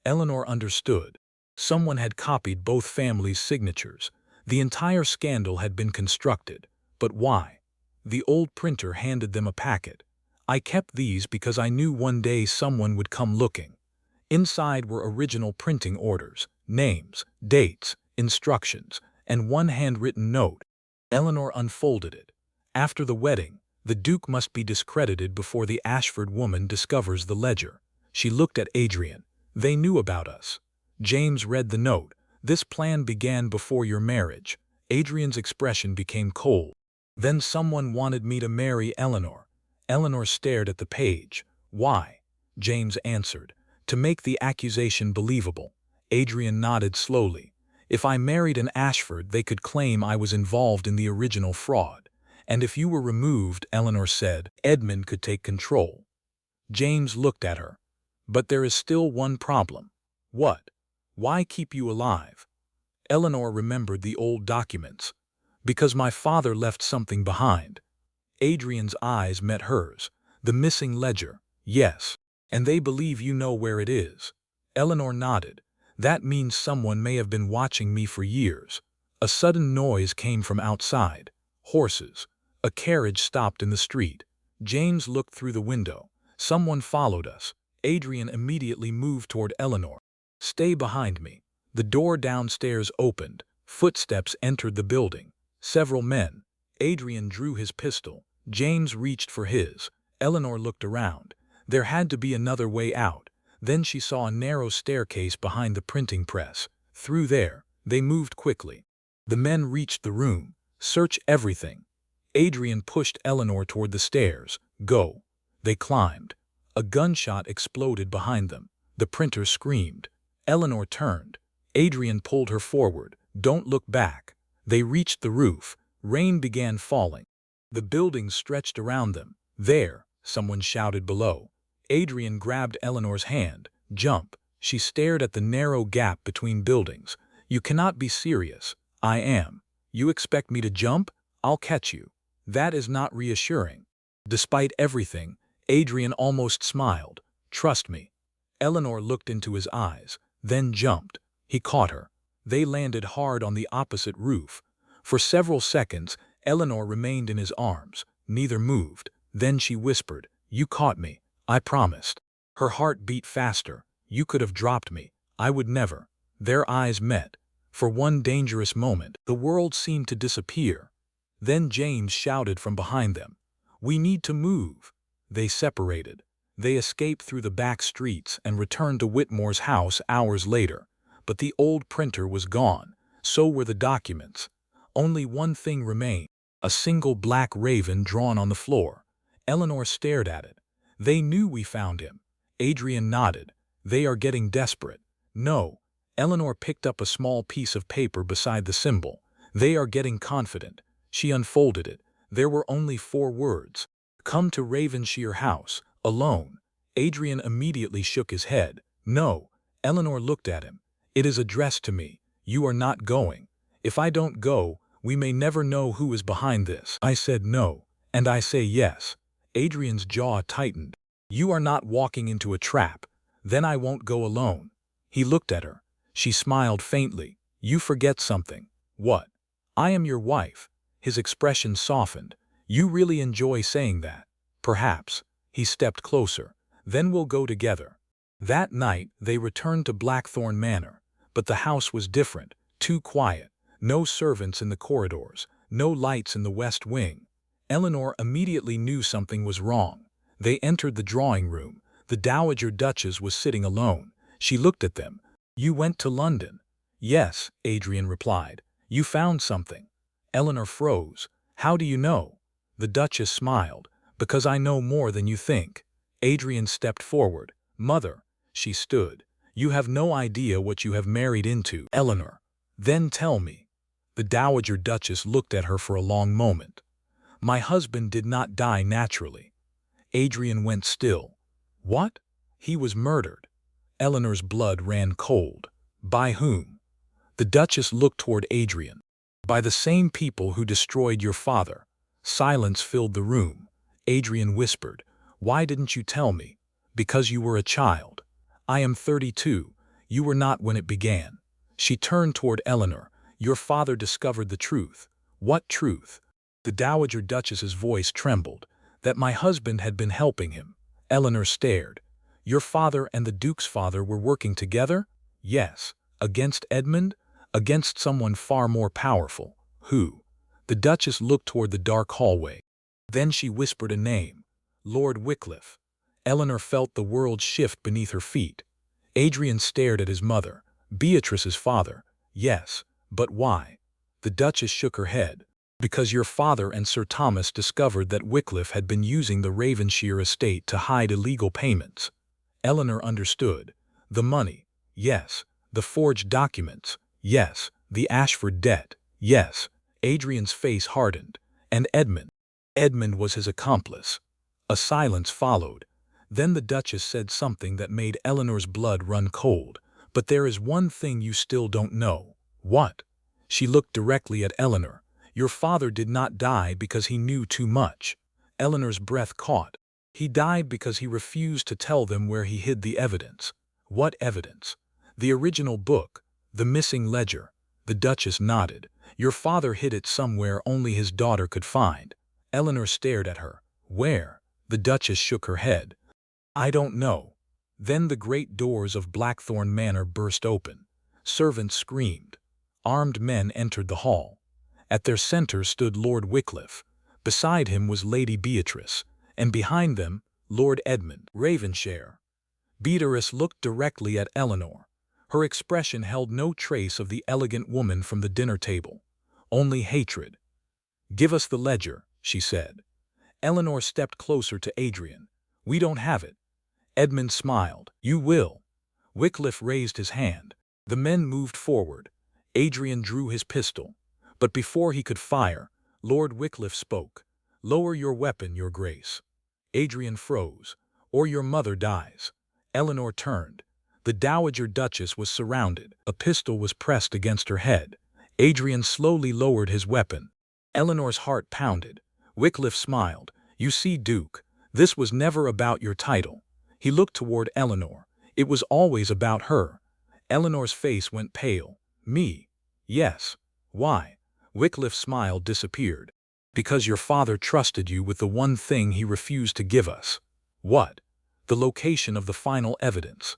Eleanor understood. Someone had copied both families' signatures. The entire scandal had been constructed. But why? The old printer handed them a packet. I kept these because I knew one day someone would come looking. Inside were original printing orders, names, dates, instructions, and one handwritten note. Eleanor unfolded it. After the wedding, the Duke must be discredited before the Ashford woman discovers the ledger. She looked at Adrian. They knew about us. James read the note. This plan began before your marriage. Adrian's expression became cold. Then someone wanted me to marry Eleanor. Eleanor stared at the page. Why? James answered. To make the accusation believable. Adrian nodded slowly. If I married an Ashford, they could claim I was involved in the original fraud. And if you were removed, Eleanor said, Edmund could take control. James looked at her. But there is still one problem. What? Why keep you alive? Eleanor remembered the old documents. Because my father left something behind. Adrian's eyes met hers. The missing ledger. Yes. And they believe you know where it is. Eleanor nodded. That means someone may have been watching me for years. A sudden noise came from outside. Horses. A carriage stopped in the street. James looked through the window. Someone followed us. Adrian immediately moved toward Eleanor. Stay behind me. The door downstairs opened. Footsteps entered the building. Several men. Adrian drew his pistol. James reached for his. Eleanor looked around. There had to be another way out. Then she saw a narrow staircase behind the printing press. Through there, they moved quickly. The men reached the room. Search everything. Adrian pushed Eleanor toward the stairs. Go. They climbed. A gunshot exploded behind them. The printer screamed. Eleanor turned. Adrian pulled her forward. Don't look back. They reached the roof. Rain began falling. The buildings stretched around them. There, someone shouted below. Adrian grabbed Eleanor's hand. Jump. She stared at the narrow gap between buildings. You cannot be serious. I am. You expect me to jump? I'll catch you. That is not reassuring. Despite everything, Adrian almost smiled. Trust me. Eleanor looked into his eyes, then jumped. He caught her. They landed hard on the opposite roof. For several seconds, Eleanor remained in his arms. Neither moved. Then she whispered, You caught me. I promised. Her heart beat faster. You could have dropped me. I would never. Their eyes met. For one dangerous moment, the world seemed to disappear. Then James shouted from behind them. We need to move. They separated. They escaped through the back streets and returned to Whitmore's house hours later. But the old printer was gone. So were the documents. Only one thing remained. A single black raven drawn on the floor. Eleanor stared at it. They knew we found him. Adrian nodded. They are getting desperate. No. Eleanor picked up a small piece of paper beside the symbol. They are getting confident. She unfolded it. There were only 4 words. Come to Ravenshire House, alone. Adrian immediately shook his head. No. Eleanor looked at him. It is addressed to me. You are not going. If I don't go, We may never know who is behind this. I said no, and I say yes. Adrian's jaw tightened. You are not walking into a trap. Then I won't go alone. He looked at her. She smiled faintly. You forget something. What? I am your wife. His expression softened. You really enjoy saying that. Perhaps. He stepped closer. Then we'll go together. That night, they returned to Blackthorn Manor. But the house was different, too quiet. No servants in the corridors, no lights in the west wing. Eleanor immediately knew something was wrong. They entered the drawing room. The Dowager Duchess was sitting alone. She looked at them. You went to London. Yes, Adrian replied. You found something. Eleanor froze. How do you know? The Duchess smiled. Because I know more than you think. Adrian stepped forward. Mother. She stood. You have no idea what you have married into, Eleanor. Then tell me. The Dowager Duchess looked at her for a long moment. My husband did not die naturally. Adrian went still. What? He was murdered. Eleanor's blood ran cold. By whom? The Duchess looked toward Adrian. By the same people who destroyed your father. Silence filled the room. Adrian whispered, Why didn't you tell me? Because you were a child. I am 32. You were not when it began. She turned toward Eleanor. Your father discovered the truth. What truth? The Dowager Duchess's voice trembled. That my husband had been helping him. Eleanor stared. Your father and the Duke's father were working together? Yes. Against Edmund? Against someone far more powerful. Who? The Duchess looked toward the dark hallway. Then she whispered a name. Lord Wycliffe. Eleanor felt the world shift beneath her feet. Adrian stared at his mother. Beatrice's father. Yes, but why? The Duchess shook her head. Because your father and Sir Thomas discovered that Wycliffe had been using the Ravenshire estate to hide illegal payments. Eleanor understood. The money. Yes. The forged documents. Yes. The Ashford debt. Yes. Adrian's face hardened. And Edmund. Edmund was his accomplice. A silence followed. Then the Duchess said something that made Eleanor's blood run cold. But there is one thing you still don't know. What? She looked directly at Eleanor. Your father did not die because he knew too much. Eleanor's breath caught. He died because he refused to tell them where he hid the evidence. What evidence? The original book. The missing ledger. The Duchess nodded. Your father hid it somewhere only his daughter could find. Eleanor stared at her. Where? The Duchess shook her head. I don't know. Then the great doors of Blackthorn Manor burst open. Servants screamed. Armed men entered the hall. At their center stood Lord Wycliffe. Beside him was Lady Beatrice, and behind them, Lord Edmund, Ravenshire. Beatrice looked directly at Eleanor. Her expression held no trace of the elegant woman from the dinner table. Only hatred. Give us the ledger, she said. Eleanor stepped closer to Adrian. We don't have it. Edmund smiled. You will. Wycliffe raised his hand. The men moved forward. Adrian drew his pistol. But before he could fire, Lord Wycliffe spoke. Lower your weapon, your grace. Adrian froze. Or your mother dies. Eleanor turned. The Dowager Duchess was surrounded. A pistol was pressed against her head. Adrian slowly lowered his weapon. Eleanor's heart pounded. Wycliffe smiled. You see, Duke, this was never about your title. He looked toward Eleanor. It was always about her. Eleanor's face went pale. Me? Yes. Why? Wycliffe's smile disappeared. Because your father trusted you with the one thing he refused to give us. What? The location of the final evidence.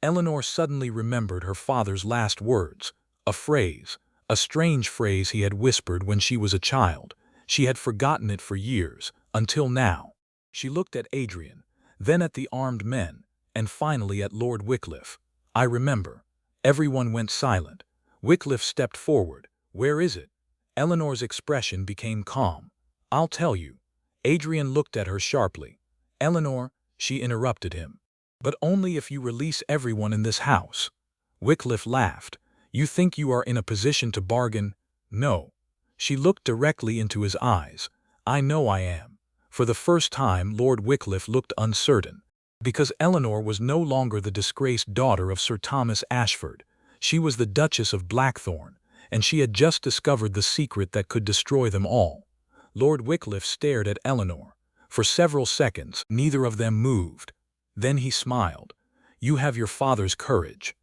Eleanor suddenly remembered her father's last words. A phrase. A strange phrase he had whispered when she was a child. She had forgotten it for years, until now. She looked at Adrian, then at the armed men, and finally at Lord Wycliffe. I remember. Everyone went silent. Wycliffe stepped forward. Where is it? Eleanor's expression became calm. I'll tell you. Adrian looked at her sharply. Eleanor, she interrupted him. But only if you release everyone in this house. Wycliffe laughed. You think you are in a position to bargain? No. She looked directly into his eyes. I know I am. For the first time, Lord Wycliffe looked uncertain. Because Eleanor was no longer the disgraced daughter of Sir Thomas Ashford. She was the Duchess of Blackthorn, and she had just discovered the secret that could destroy them all. Lord Wycliffe stared at Eleanor. For several seconds, neither of them moved. Then he smiled. "You have your father's courage."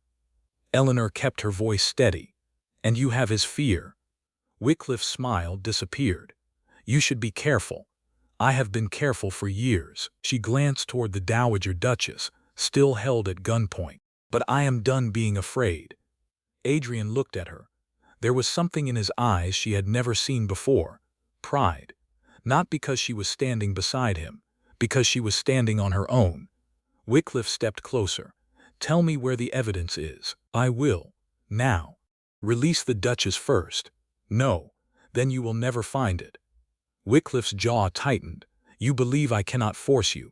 Eleanor kept her voice steady. "And you have his fear." Wycliffe's smile disappeared. "You should be careful. I have been careful for years." She glanced toward the Dowager Duchess, still held at gunpoint. "But I am done being afraid." Adrian looked at her. There was something in his eyes she had never seen before. Pride. Not because she was standing beside him, because she was standing on her own. Wycliffe stepped closer. "Tell me where the evidence is." "I will. Now." "Release the Duchess first." "No. Then you will never find it." Wycliffe's jaw tightened. "You believe I cannot force you.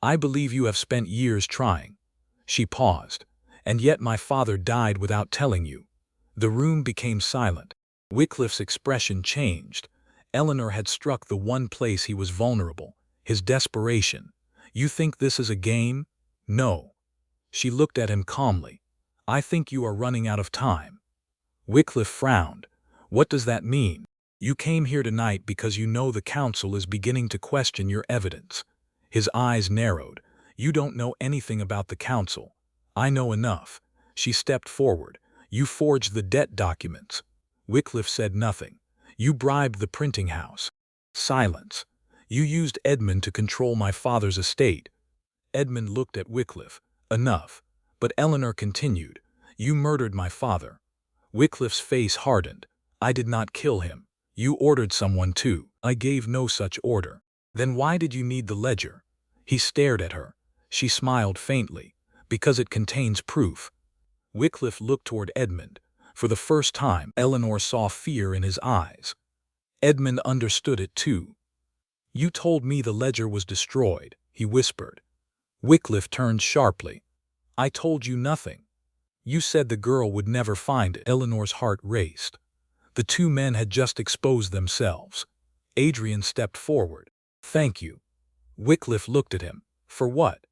I believe you have spent years trying." She paused. "And yet my father died without telling you." The room became silent. Wycliffe's expression changed. Eleanor had struck the one place he was vulnerable, his desperation. "You think this is a game?" "No." She looked at him calmly. "I think you are running out of time." Wycliffe frowned. "What does that mean?" "You came here tonight because you know the council is beginning to question your evidence." His eyes narrowed. "You don't know anything about the council." "I know enough." She stepped forward. "You forged the debt documents." Wycliffe said nothing. "You bribed the printing house." Silence. "You used Edmund to control my father's estate." Edmund looked at Wycliffe. "Enough." But Eleanor continued. "You murdered my father." Wycliffe's face hardened. "I did not kill him. You ordered someone to." "I gave no such order." "Then why did you need the ledger?" He stared at her. She smiled faintly. "Because it contains proof." Wycliffe looked toward Edmund. For the first time, Eleanor saw fear in his eyes. Edmund understood it too. "You told me the ledger was destroyed," he whispered. Wycliffe turned sharply. "I told you nothing. You said the girl would never find it." Eleanor's heart raced. The two men had just exposed themselves. Adrian stepped forward. "Thank you." Wycliffe looked at him. "For what?"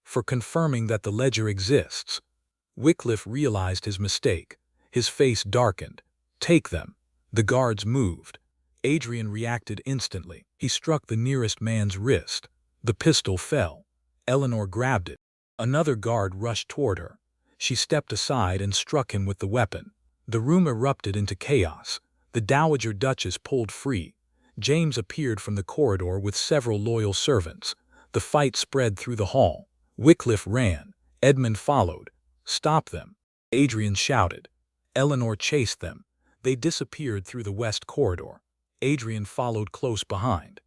"For confirming that the ledger exists." Wycliffe realized his mistake. His face darkened. "Take them." The guards moved. Adrian reacted instantly. He struck the nearest man's wrist. The pistol fell. Eleanor grabbed it. Another guard rushed toward her. She stepped aside and struck him with the weapon. The room erupted into chaos. The Dowager Duchess pulled free. James appeared from the corridor with several loyal servants. The fight spread through the hall. Wycliffe ran. Edmund followed. "Stop them!" Adrian shouted. Eleanor chased them. They disappeared through the west corridor. Adrian followed close behind.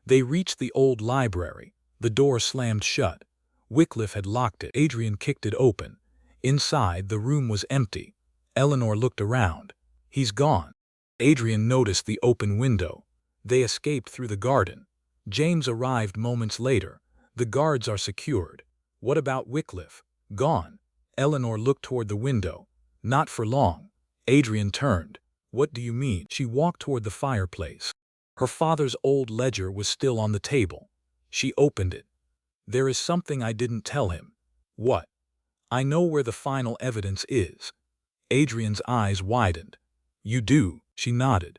They reached the old library. The door slammed shut. Wycliffe had locked it. Adrian kicked it open. Inside, the room was empty. Eleanor looked around. "He's gone." Adrian noticed the open window. They escaped through the garden. James arrived moments later. "The guards are secured." "What about Wycliffe?" "Gone." Eleanor looked toward the window. "Not for long." Adrian turned. "What do you mean?" She walked toward the fireplace. Her father's old ledger was still on the table. She opened it. "There is something I didn't tell him." "What?" "I know where the final evidence is." Adrian's eyes widened. "You do?" She nodded.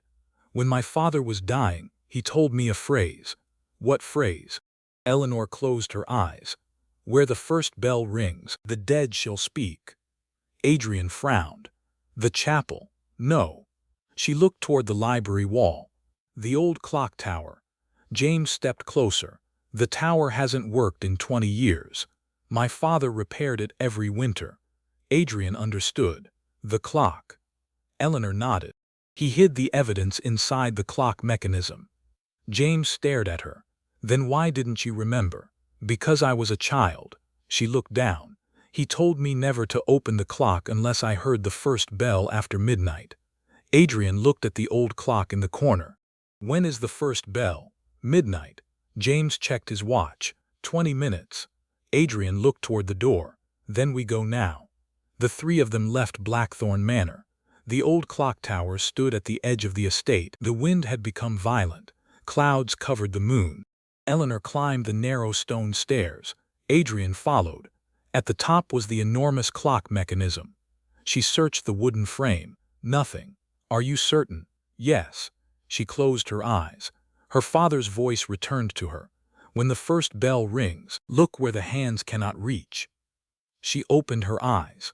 "When my father was dying, he told me a phrase." "What phrase?" Eleanor closed her eyes. "Where the first bell rings, the dead shall speak." Adrian frowned. "The chapel." "No." She looked toward the library wall. "The old clock tower." James stepped closer. "The tower hasn't worked in 20 years. My father repaired it every winter." Adrian understood. "The clock." Eleanor nodded. "He hid the evidence inside the clock mechanism." James stared at her. "Then why didn't you remember?" "Because I was a child." She looked down. "He told me never to open the clock unless I heard the first bell after midnight." Adrian looked at the old clock in the corner. "When is the first bell?" "Midnight." James checked his watch. 20 minutes. Adrian looked toward the door. "Then we go now." The three of them left Blackthorn Manor. The old clock tower stood at the edge of the estate. The wind had become violent. Clouds covered the moon. Eleanor climbed the narrow stone stairs. Adrian followed. At the top was the enormous clock mechanism. She searched the wooden frame. Nothing. Are you certain? Yes. She closed her eyes. Her father's voice returned to her. When the first bell rings, look where the hands cannot reach. She opened her eyes.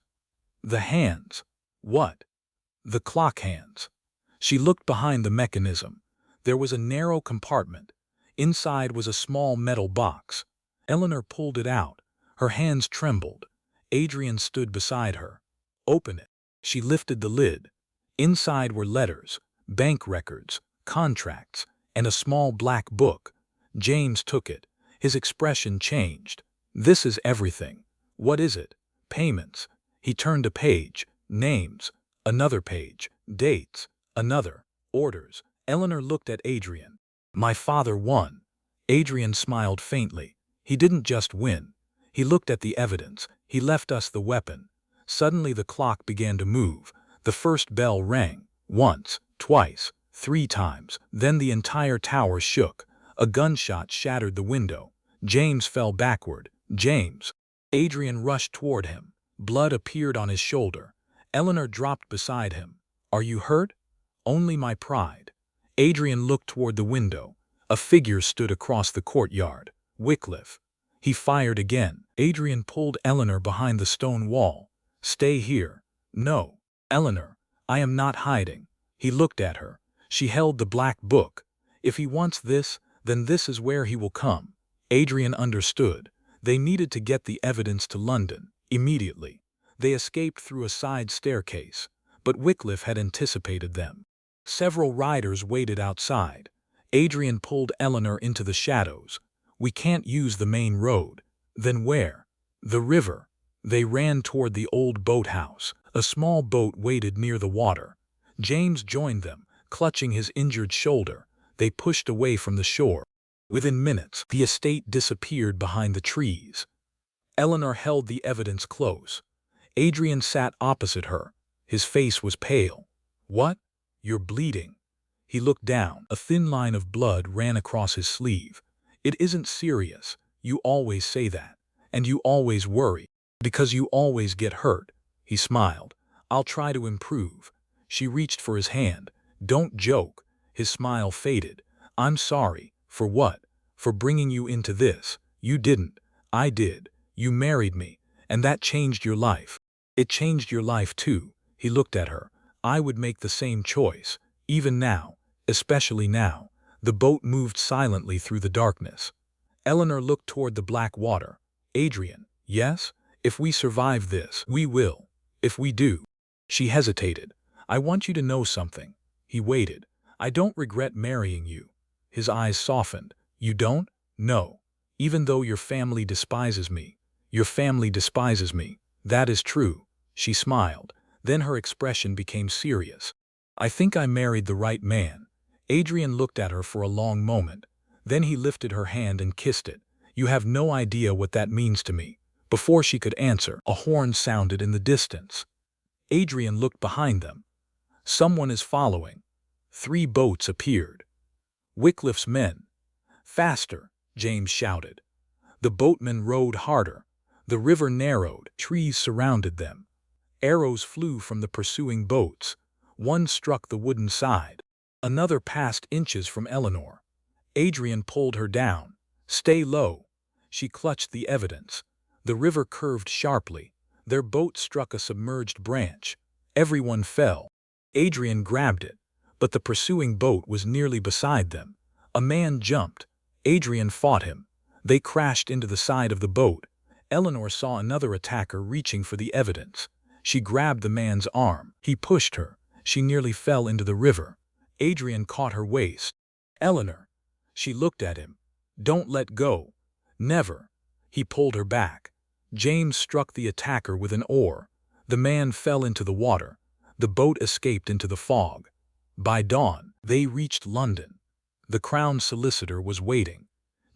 The hands. What? The clock hands. She looked behind the mechanism. There was a narrow compartment. Inside was a small metal box. Eleanor pulled it out. Her hands trembled. Adrian stood beside her. Open it. She lifted the lid. Inside were letters, bank records, contracts, and a small black book. James took it. His expression changed. This is everything. What is it? Payments. He turned a page. Names. Another page. Dates. Another. Orders. Eleanor looked at Adrian. My father won. Adrian smiled faintly. He didn't just win. He looked at the evidence. He left us the weapon. Suddenly the clock began to move. The first bell rang. Once, twice, 3 times. Then the entire tower shook. A gunshot shattered the window. James fell backward. James. Adrian rushed toward him. Blood appeared on his shoulder. Eleanor dropped beside him. Are you hurt? Only my pride. Adrian looked toward the window. A figure stood across the courtyard. Wycliffe. He fired again. Adrian pulled Eleanor behind the stone wall. Stay here. No. Eleanor, I am not hiding. He looked at her. She held the black book. If he wants this, then this is where he will come. Adrian understood. They needed to get the evidence to London, immediately. They escaped through a side staircase, but Wycliffe had anticipated them. Several riders waited outside. Adrian pulled Eleanor into the shadows. We can't use the main road. Then where? The river. They ran toward the old boathouse. A small boat waited near the water. James joined them, clutching his injured shoulder. They pushed away from the shore. Within minutes, the estate disappeared behind the trees. Eleanor held the evidence close. Adrian sat opposite her. His face was pale. What? You're bleeding. He looked down. A thin line of blood ran across his sleeve. It isn't serious. You always say that. And you always worry. Because you always get hurt. He smiled. I'll try to improve. She reached for his hand. Don't joke. His smile faded. I'm sorry. For what? For bringing you into this. You didn't. I did. You married me. And that changed your life. It changed your life too. He looked at her. I would make the same choice. Even now. Especially now. The boat moved silently through the darkness. Eleanor looked toward the black water. Adrian. Yes? If we survive this, we will. If we do. She hesitated. I want you to know something. He waited. I don't regret marrying you. His eyes softened. You don't? No. Even though your family despises me. Your family despises me. That is true. She smiled. Then her expression became serious. I think I married the right man. Adrian looked at her for a long moment. Then he lifted her hand and kissed it. You have no idea what that means to me. Before she could answer, a horn sounded in the distance. Adrian looked behind them. Someone is following. 3 boats appeared. Wycliffe's men. Faster, James shouted. The boatmen rowed harder. The river narrowed. Trees surrounded them. Arrows flew from the pursuing boats. One struck the wooden side. Another passed inches from Eleanor. Adrian pulled her down. Stay low. She clutched the evidence. The river curved sharply. Their boat struck a submerged branch. Everyone fell. Adrian grabbed it, but the pursuing boat was nearly beside them. A man jumped. Adrian fought him. They crashed into the side of the boat. Eleanor saw another attacker reaching for the evidence. She grabbed the man's arm. He pushed her. She nearly fell into the river. Adrian caught her waist. Eleanor. She looked at him. Don't let go. Never. He pulled her back. James struck the attacker with an oar. The man fell into the water. The boat escaped into the fog. By dawn, they reached London. The Crown solicitor was waiting.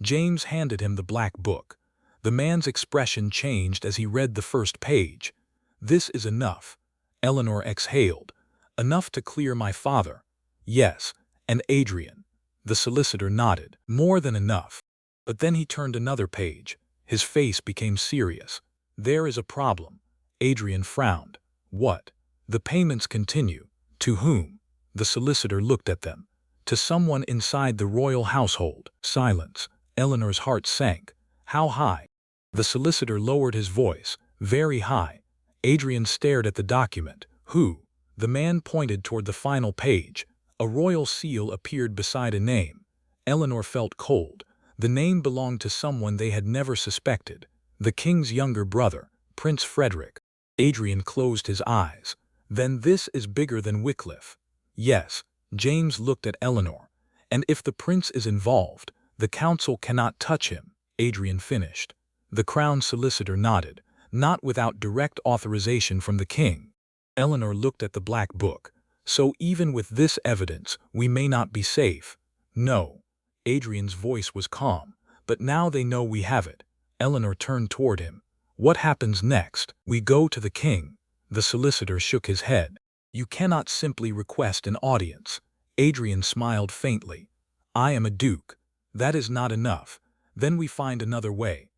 James handed him the black book. The man's expression changed as he read the first page. This is enough. Eleanor exhaled. Enough to clear my father. Yes, and Adrian. The solicitor nodded. More than enough. But then he turned another page. His face became serious. There is a problem. Adrian frowned. What? The payments continue. To whom? The solicitor looked at them. To someone inside the royal household. Silence. Eleanor's heart sank. How high? The solicitor lowered his voice. Very high. Adrian stared at the document. Who? The man pointed toward the final page. A royal seal appeared beside a name. Eleanor felt cold. The name belonged to someone they had never suspected. The king's younger brother, Prince Frederick. Adrian closed his eyes. Then this is bigger than Wycliffe. Yes. James looked at Eleanor. And if the prince is involved, the council cannot touch him. Adrian finished. The crown solicitor nodded. Not without direct authorization from the king. Eleanor looked at the black book. So even with this evidence, we may not be safe. No. Adrian's voice was calm. But now they know we have it. Eleanor turned toward him. What happens next? We go to the king. The solicitor shook his head. You cannot simply request an audience. Adrian smiled faintly. I am a duke. That is not enough. Then we find another way.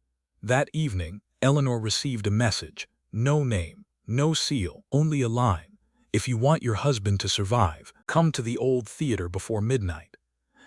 That evening, Eleanor received a message. No name, no seal, only a line. If you want your husband to survive, come to the old theater before midnight.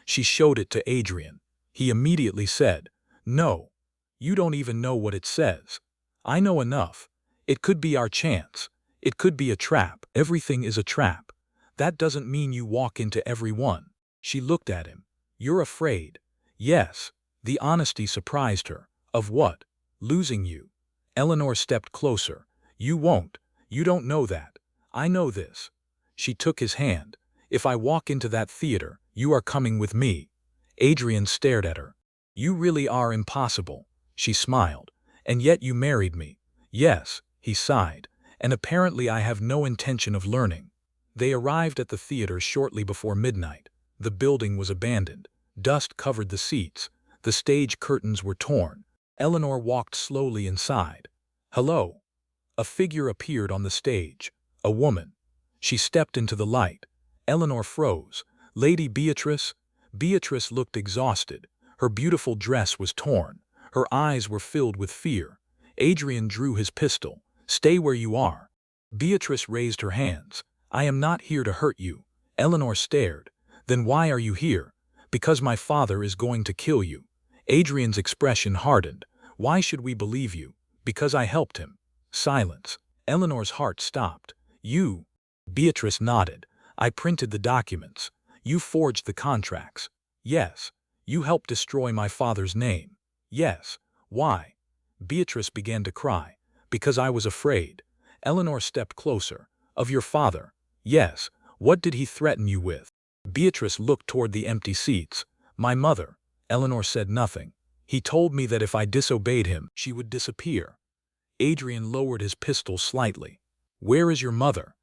She showed it to Adrian. He immediately said, No. You don't even know what it says. I know enough. It could be our chance. It could be a trap. Everything is a trap. That doesn't mean you walk into every one. She looked at him. You're afraid. Yes. The honesty surprised her. Of what? Losing you. Eleanor stepped closer. You won't. You don't know that. I know this. She took his hand. If I walk into that theater, you are coming with me. Adrian stared at her. You really are impossible. She smiled. And yet you married me. Yes, he sighed. And apparently I have no intention of learning. They arrived at the theater shortly before midnight. The building was abandoned. Dust covered the seats. The stage curtains were torn. Eleanor walked slowly inside. Hello. A figure appeared on the stage. A woman. She stepped into the light. Eleanor froze. Lady Beatrice? Beatrice looked exhausted. Her beautiful dress was torn. Her eyes were filled with fear. Adrian drew his pistol. Stay where you are. Beatrice raised her hands. I am not here to hurt you. Eleanor stared. Then why are you here? Because my father is going to kill you. Adrian's expression hardened. Why should we believe you? Because I helped him. Silence. Eleanor's heart stopped. You? Beatrice nodded. I printed the documents. You forged the contracts. Yes. You helped destroy my father's name. Yes. Why? Beatrice began to cry. Because I was afraid. Eleanor stepped closer. Of your father? Yes. What did he threaten you with? Beatrice looked toward the empty seats. My mother. Eleanor said nothing. He told me that if I disobeyed him, she would disappear. Adrian lowered his pistol slightly. Where is your mother?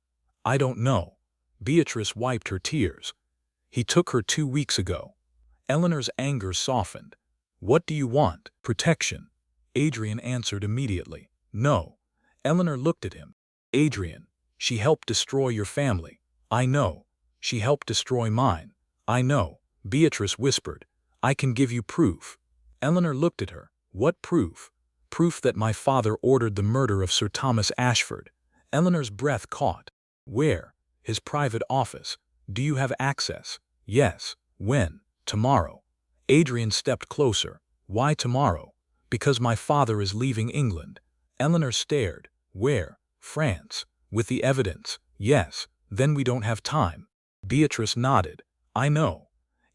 I don't know. Beatrice wiped her tears. He took her 2 weeks ago. Eleanor's anger softened. What do you want? Protection. Adrian answered immediately. No. Eleanor looked at him. Adrian, she helped destroy your family. I know. She helped destroy mine. I know. Beatrice whispered. I can give you proof. Eleanor looked at her. What proof? Proof that my father ordered the murder of Sir Thomas Ashford. Eleanor's breath caught. Where? His private office. Do you have access? Yes. When? Tomorrow. Adrian stepped closer. Why tomorrow? Because my father is leaving England. Eleanor stared. Where? France. With the evidence. Yes. Then we don't have time. Beatrice nodded. I know.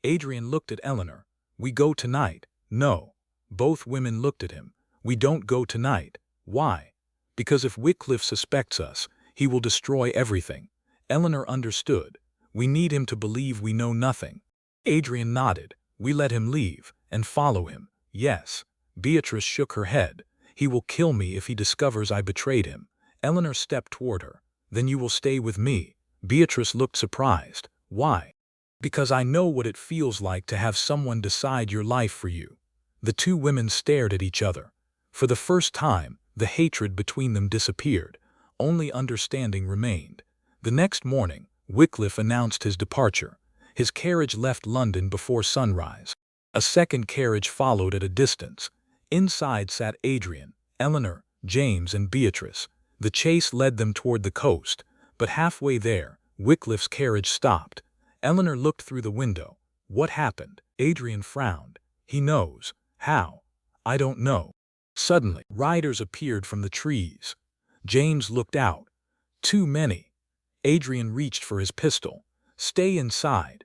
Adrian looked at Eleanor. We go tonight. No. Both women looked at him. We don't go tonight. Why? Because if Wycliffe suspects us, he will destroy everything. Eleanor understood. We need him to believe we know nothing. Adrian nodded. We let him leave, and follow him. Yes. Beatrice shook her head. He will kill me if he discovers I betrayed him. Eleanor stepped toward her. Then you will stay with me. Beatrice looked surprised. Why? Because I know what it feels like to have someone decide your life for you. The two women stared at each other. For the first time, the hatred between them disappeared. Only understanding remained. The next morning, Wycliffe announced his departure. His carriage left London before sunrise. A second carriage followed at a distance. Inside sat Adrian, Eleanor, James, and Beatrice. The chase led them toward the coast, but halfway there, Wycliffe's carriage stopped. Eleanor looked through the window. What happened? Adrian frowned. He knows. How? I don't know. Suddenly, riders appeared from the trees. James looked out. Too many. Adrian reached for his pistol. Stay inside.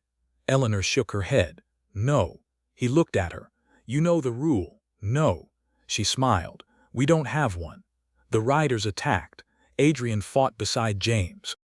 Eleanor shook her head. No. He looked at her. You know the rule. No. She smiled. We don't have one. The riders attacked. Adrian fought beside James.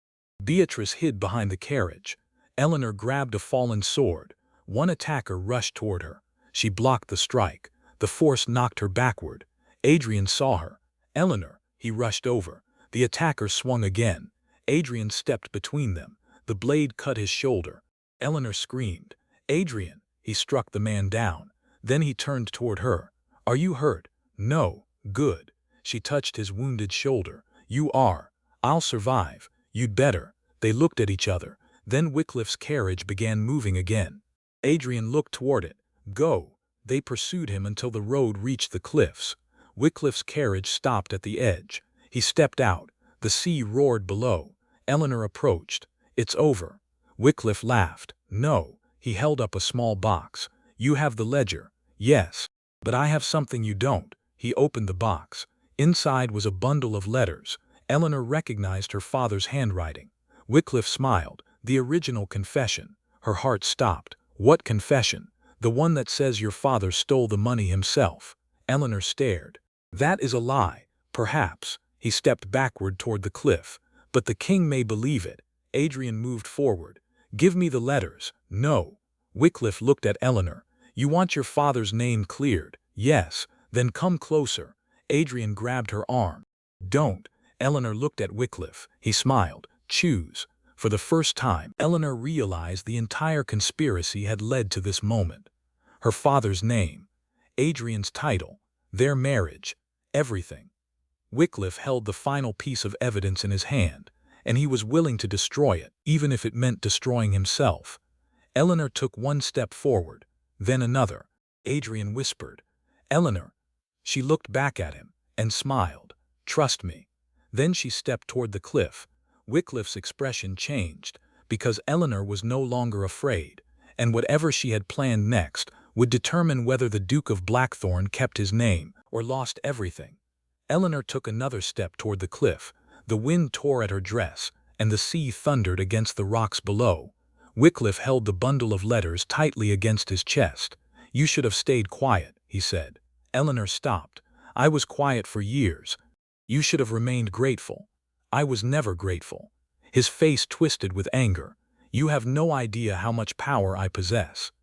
Beatrice hid behind the carriage. Eleanor grabbed a fallen sword. One attacker rushed toward her. She blocked the strike. The force knocked her backward. Adrian saw her. Eleanor, he rushed over. The attacker swung again. Adrian stepped between them. The blade cut his shoulder. Eleanor screamed. Adrian, he struck the man down. Then he turned toward her. Are you hurt? No. Good. She touched his wounded shoulder. You are. I'll survive. You'd better. They looked at each other. Then Wycliffe's carriage began moving again. Adrian looked toward it. Go. They pursued him until the road reached the cliffs. Wycliffe's carriage stopped at the edge. He stepped out. The sea roared below. Eleanor approached. It's over. Wycliffe laughed. No. He held up a small box. You have the ledger. Yes. But I have something you don't. He opened the box. Inside was a bundle of letters. Eleanor recognized her father's handwriting. Wycliffe smiled. The original confession. Her heart stopped. What confession? The one that says your father stole the money himself. Eleanor stared. That is a lie. Perhaps. He stepped backward toward the cliff. But the king may believe it. Adrian moved forward. Give me the letters. No. Wycliffe looked at Eleanor. You want your father's name cleared? Yes. Then come closer. Adrian grabbed her arm. Don't. Eleanor looked at Wycliffe. He smiled. Choose. For the first time, Eleanor realized the entire conspiracy had led to this moment. Her father's name, Adrian's title, their marriage, everything. Wycliffe held the final piece of evidence in his hand, and he was willing to destroy it, even if it meant destroying himself. Eleanor took one step forward, then another. Adrian whispered, Eleanor. She looked back at him and smiled. Trust me. Then she stepped toward the cliff. Wycliffe's expression changed, because Eleanor was no longer afraid, and whatever she had planned next would determine whether the Duke of Blackthorn kept his name or lost everything. Eleanor took another step toward the cliff. The wind tore at her dress, and the sea thundered against the rocks below. Wycliffe held the bundle of letters tightly against his chest. You should have stayed quiet, he said. Eleanor stopped. I was quiet for years. You should have remained grateful. I was never grateful. His face twisted with anger. You have no idea how much power I possess.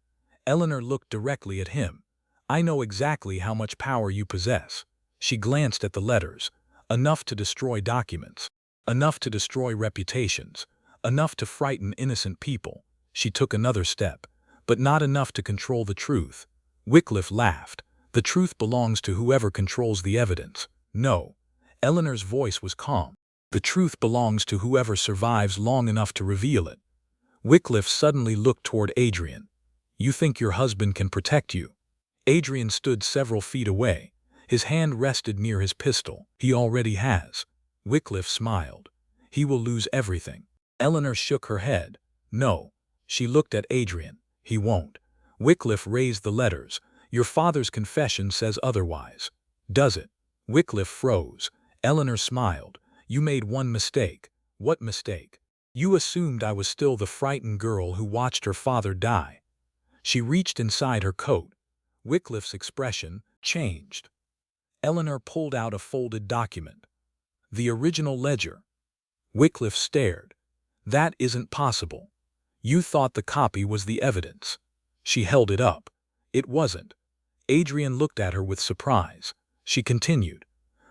Eleanor looked directly at him. I know exactly how much power you possess. She glanced at the letters. Enough to destroy documents. Enough to destroy reputations. Enough to frighten innocent people. She took another step. But not enough to control the truth. Wycliffe laughed. The truth belongs to whoever controls the evidence. No. Eleanor's voice was calm. The truth belongs to whoever survives long enough to reveal it. Wycliffe suddenly looked toward Adrian. You think your husband can protect you? Adrian stood several feet away. His hand rested near his pistol. He already has. Wycliffe smiled. He will lose everything. Eleanor shook her head. No. She looked at Adrian. He won't. Wycliffe raised the letters. Your father's confession says otherwise. Does it? Wycliffe froze. Eleanor smiled. You made one mistake. What mistake? You assumed I was still the frightened girl who watched her father die. She reached inside her coat. Wycliffe's expression changed. Eleanor pulled out a folded document. The original ledger. Wycliffe stared. That isn't possible. You thought the copy was the evidence. She held it up. It wasn't. Adrian looked at her with surprise. She continued.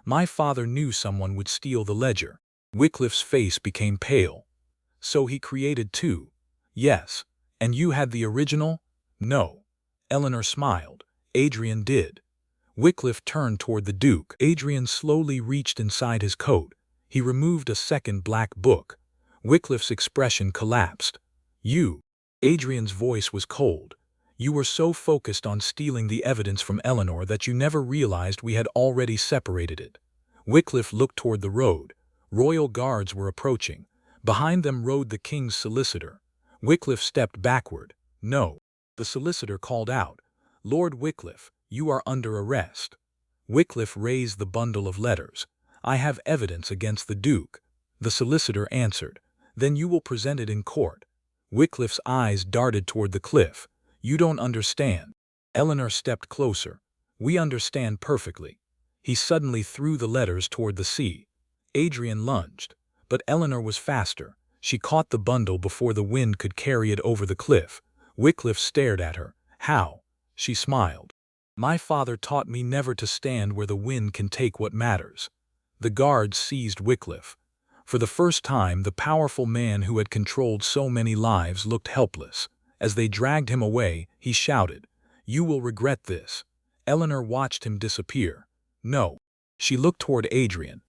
My father knew someone would steal the ledger. Wycliffe's face became pale. So he created two. Yes. And you had the original? No. Eleanor smiled. Adrian did. Wycliffe turned toward the Duke. Adrian slowly reached inside his coat. He removed a second black book. Wycliffe's expression collapsed. You. Adrian's voice was cold. You were so focused on stealing the evidence from Eleanor that you never realized we had already separated it. Wycliffe looked toward the road. Royal guards were approaching. Behind them rode the king's solicitor. Wycliffe stepped backward. "No." The solicitor called out, "Lord Wycliffe, you are under arrest." Wycliffe raised the bundle of letters. "I have evidence against the Duke." The solicitor answered, "Then you will present it in court." Wycliffe's eyes darted toward the cliff. "You don't understand." Eleanor stepped closer. "We understand perfectly." He suddenly threw the letters toward the sea. Adrian lunged, but Eleanor was faster. She caught the bundle before the wind could carry it over the cliff. Wycliffe stared at her. "How?" She smiled. "My father taught me never to stand where the wind can take what matters." The guards seized Wycliffe. For the first time, the powerful man who had controlled so many lives looked helpless. As they dragged him away, he shouted, "You will regret this." Eleanor watched him disappear. "No." She looked toward Adrian.